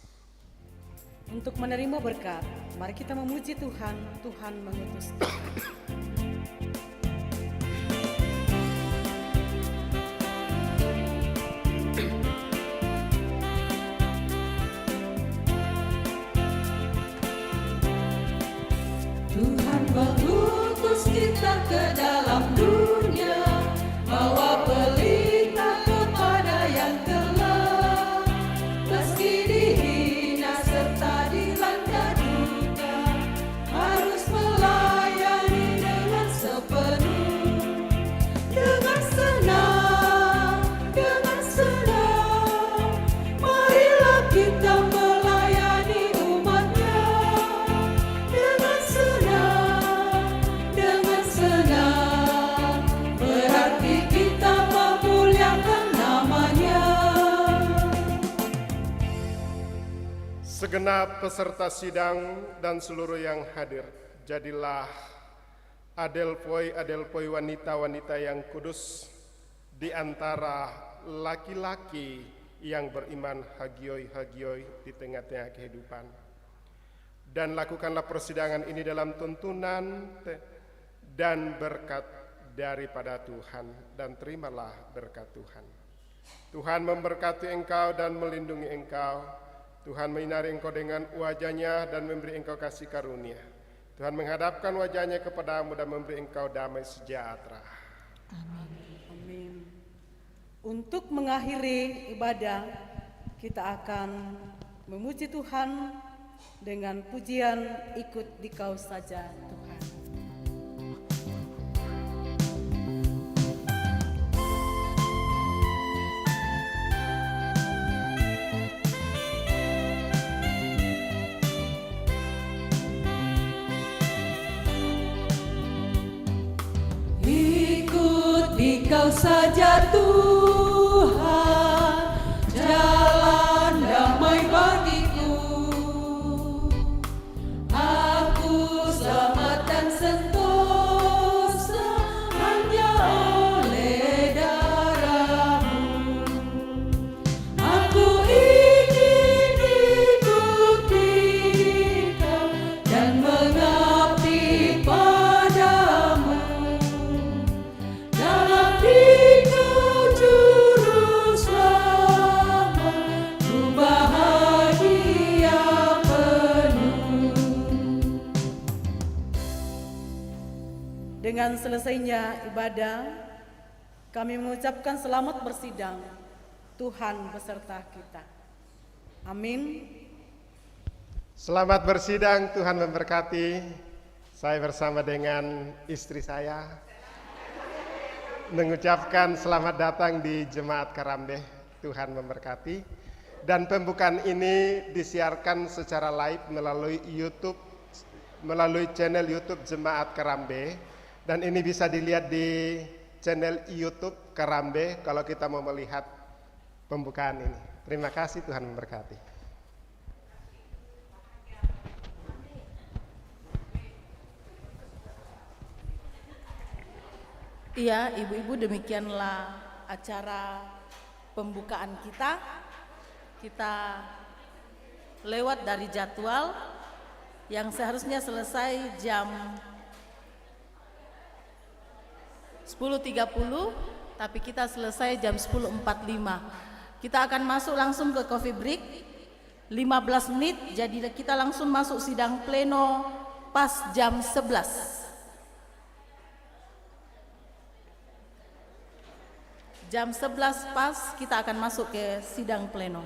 Untuk menerima berkat, mari kita memuji Tuhan. Tuhan mengutus kita. Tuhan mengutus kita ke dalam dunia, bawa pelita kepada segenap peserta sidang dan seluruh yang hadir, jadilah adelpoi wanita-wanita yang kudus di antara laki-laki yang beriman hagioi di tengah-tengah kehidupan. Dan lakukanlah persidangan ini dalam tuntunan dan berkat daripada Tuhan, dan terimalah berkat Tuhan. Tuhan memberkati engkau dan melindungi engkau. Tuhan menyinari engkau dengan wajah-Nya dan memberi engkau kasih karunia. Tuhan menghadapkan wajah-Nya kepadamu dan memberi engkau damai sejahtera. Amin. Untuk mengakhiri ibadah, kita akan memuji Tuhan dengan pujian ikut dikau saja Tuhan. Ikut dikau saja Tuhan, jalan damai bagiku. Aku selamat dan sentosa hanya oleh darah-Mu. Aku ingin ikut dikau dan mengabdi padamu. Dalam dikau juru selamat, ku bahagia penuh. Dengan selesainya ibadah, kami mengucapkan selamat bersidang. Tuhan beserta kita. Amin. Selamat bersidang, Tuhan memberkati. Saya bersama dengan istri saya mengucapkan selamat datang di Jemaat Karambe. Tuhan memberkati. Dan pembukaan ini disiarkan secara live melalui YouTube, melalui channel YouTube Jemaat Karambe. Dan ini bisa dilihat di channel YouTube Karambe kalau kita mau melihat pembukaan ini. Terima kasih, Tuhan memberkati. Iya, ibu-ibu, demikianlah acara pembukaan kita. Kita lewat dari jadwal yang seharusnya selesai jam 10.30, tapi kita selesai jam 10.45. Kita akan masuk langsung ke coffee break 15 menit, jadi kita langsung masuk sidang pleno pas jam 11. Jam 11 pas kita akan masuk ke sidang pleno.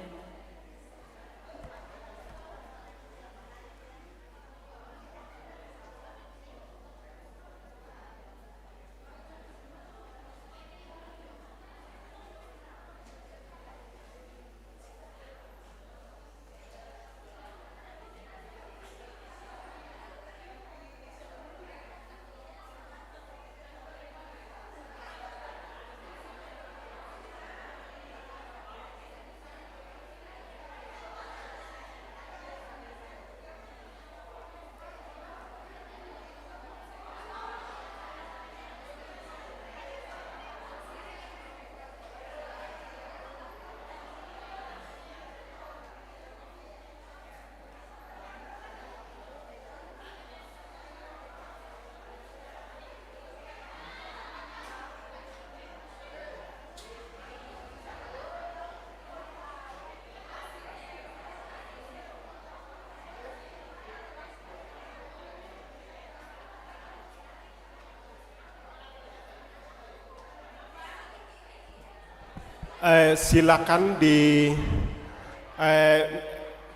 Silakan di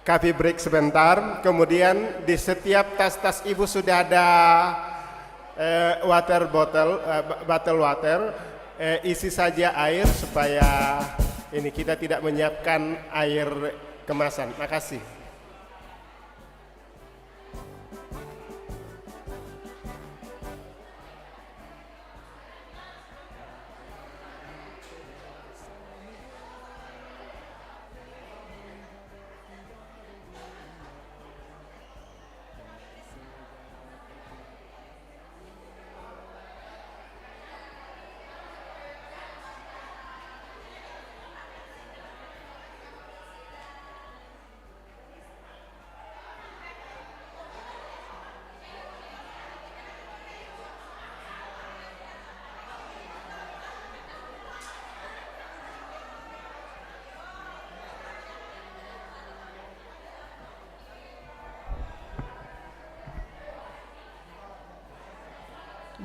coffee break sebentar. Kemudian di setiap tas-tas ibu sudah ada water bottle water. Isi saja air supaya ini kita tidak menyiapkan air kemasan. Makasih.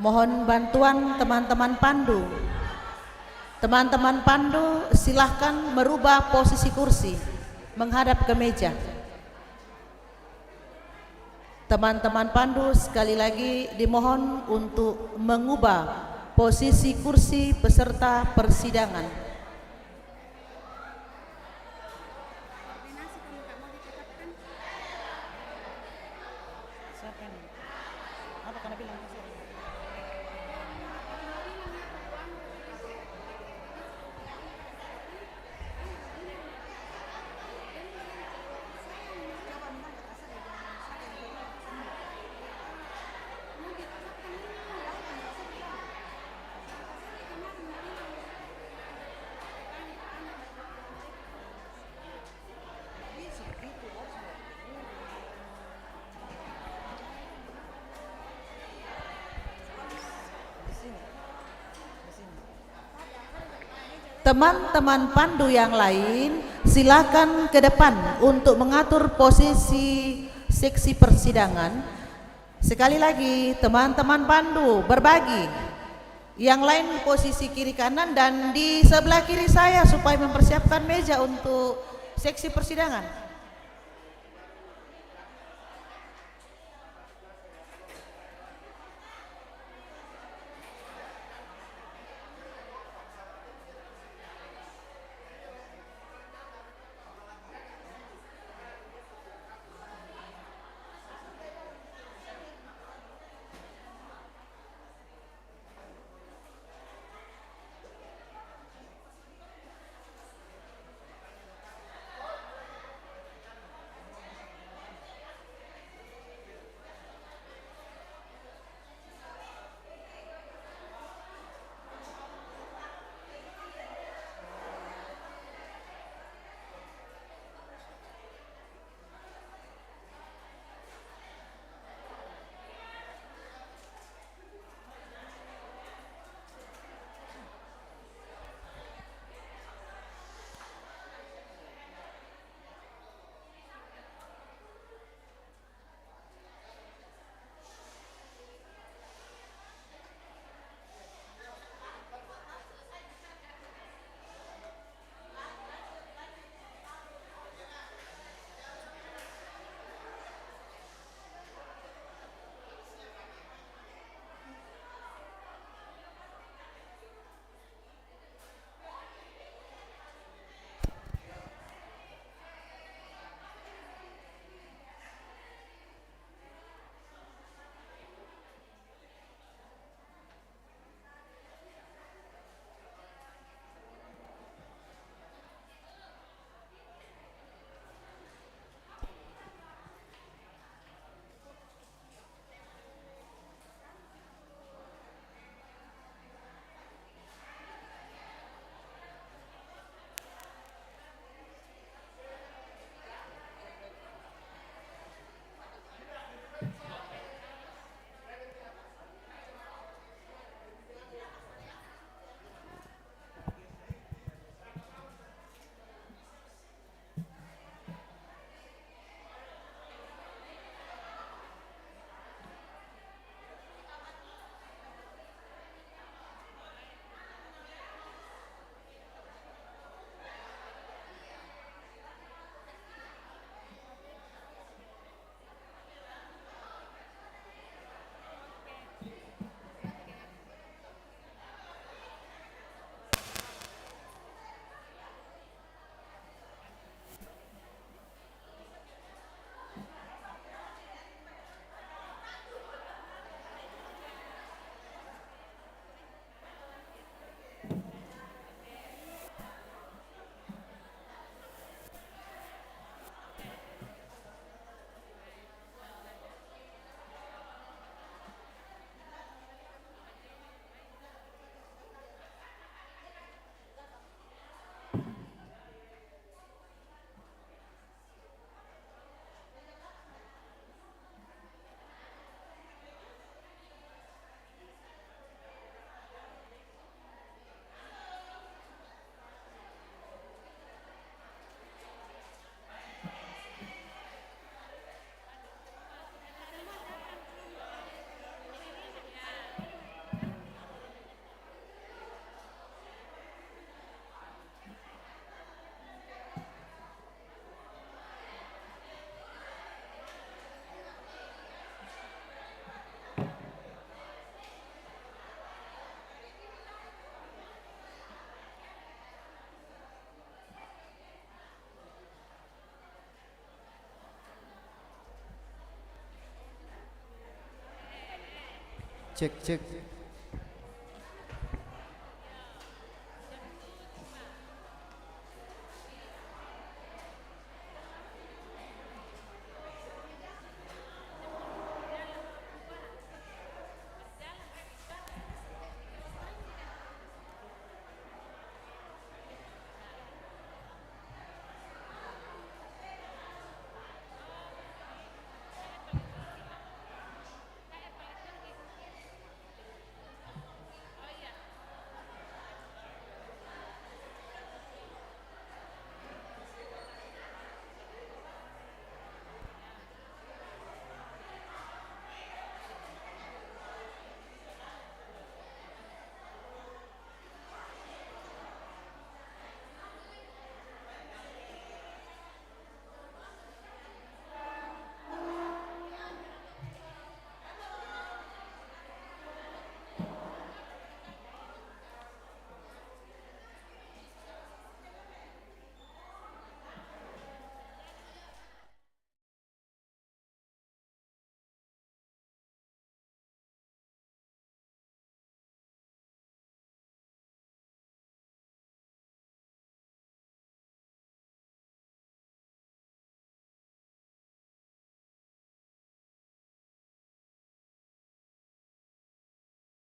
Mohon bantuan teman-teman pandu. Teman-teman pandu silahkan merubah posisi kursi menghadap ke meja. Teman-teman pandu sekali lagi dimohon untuk mengubah posisi kursi peserta persidangan. Teman-teman pandu yang lain silakan ke depan untuk mengatur posisi seksi persidangan. Sekali lagi teman-teman pandu berbagi, yang lain posisi kiri kanan dan di sebelah kiri saya supaya mempersiapkan meja untuk seksi persidangan. Cek cek.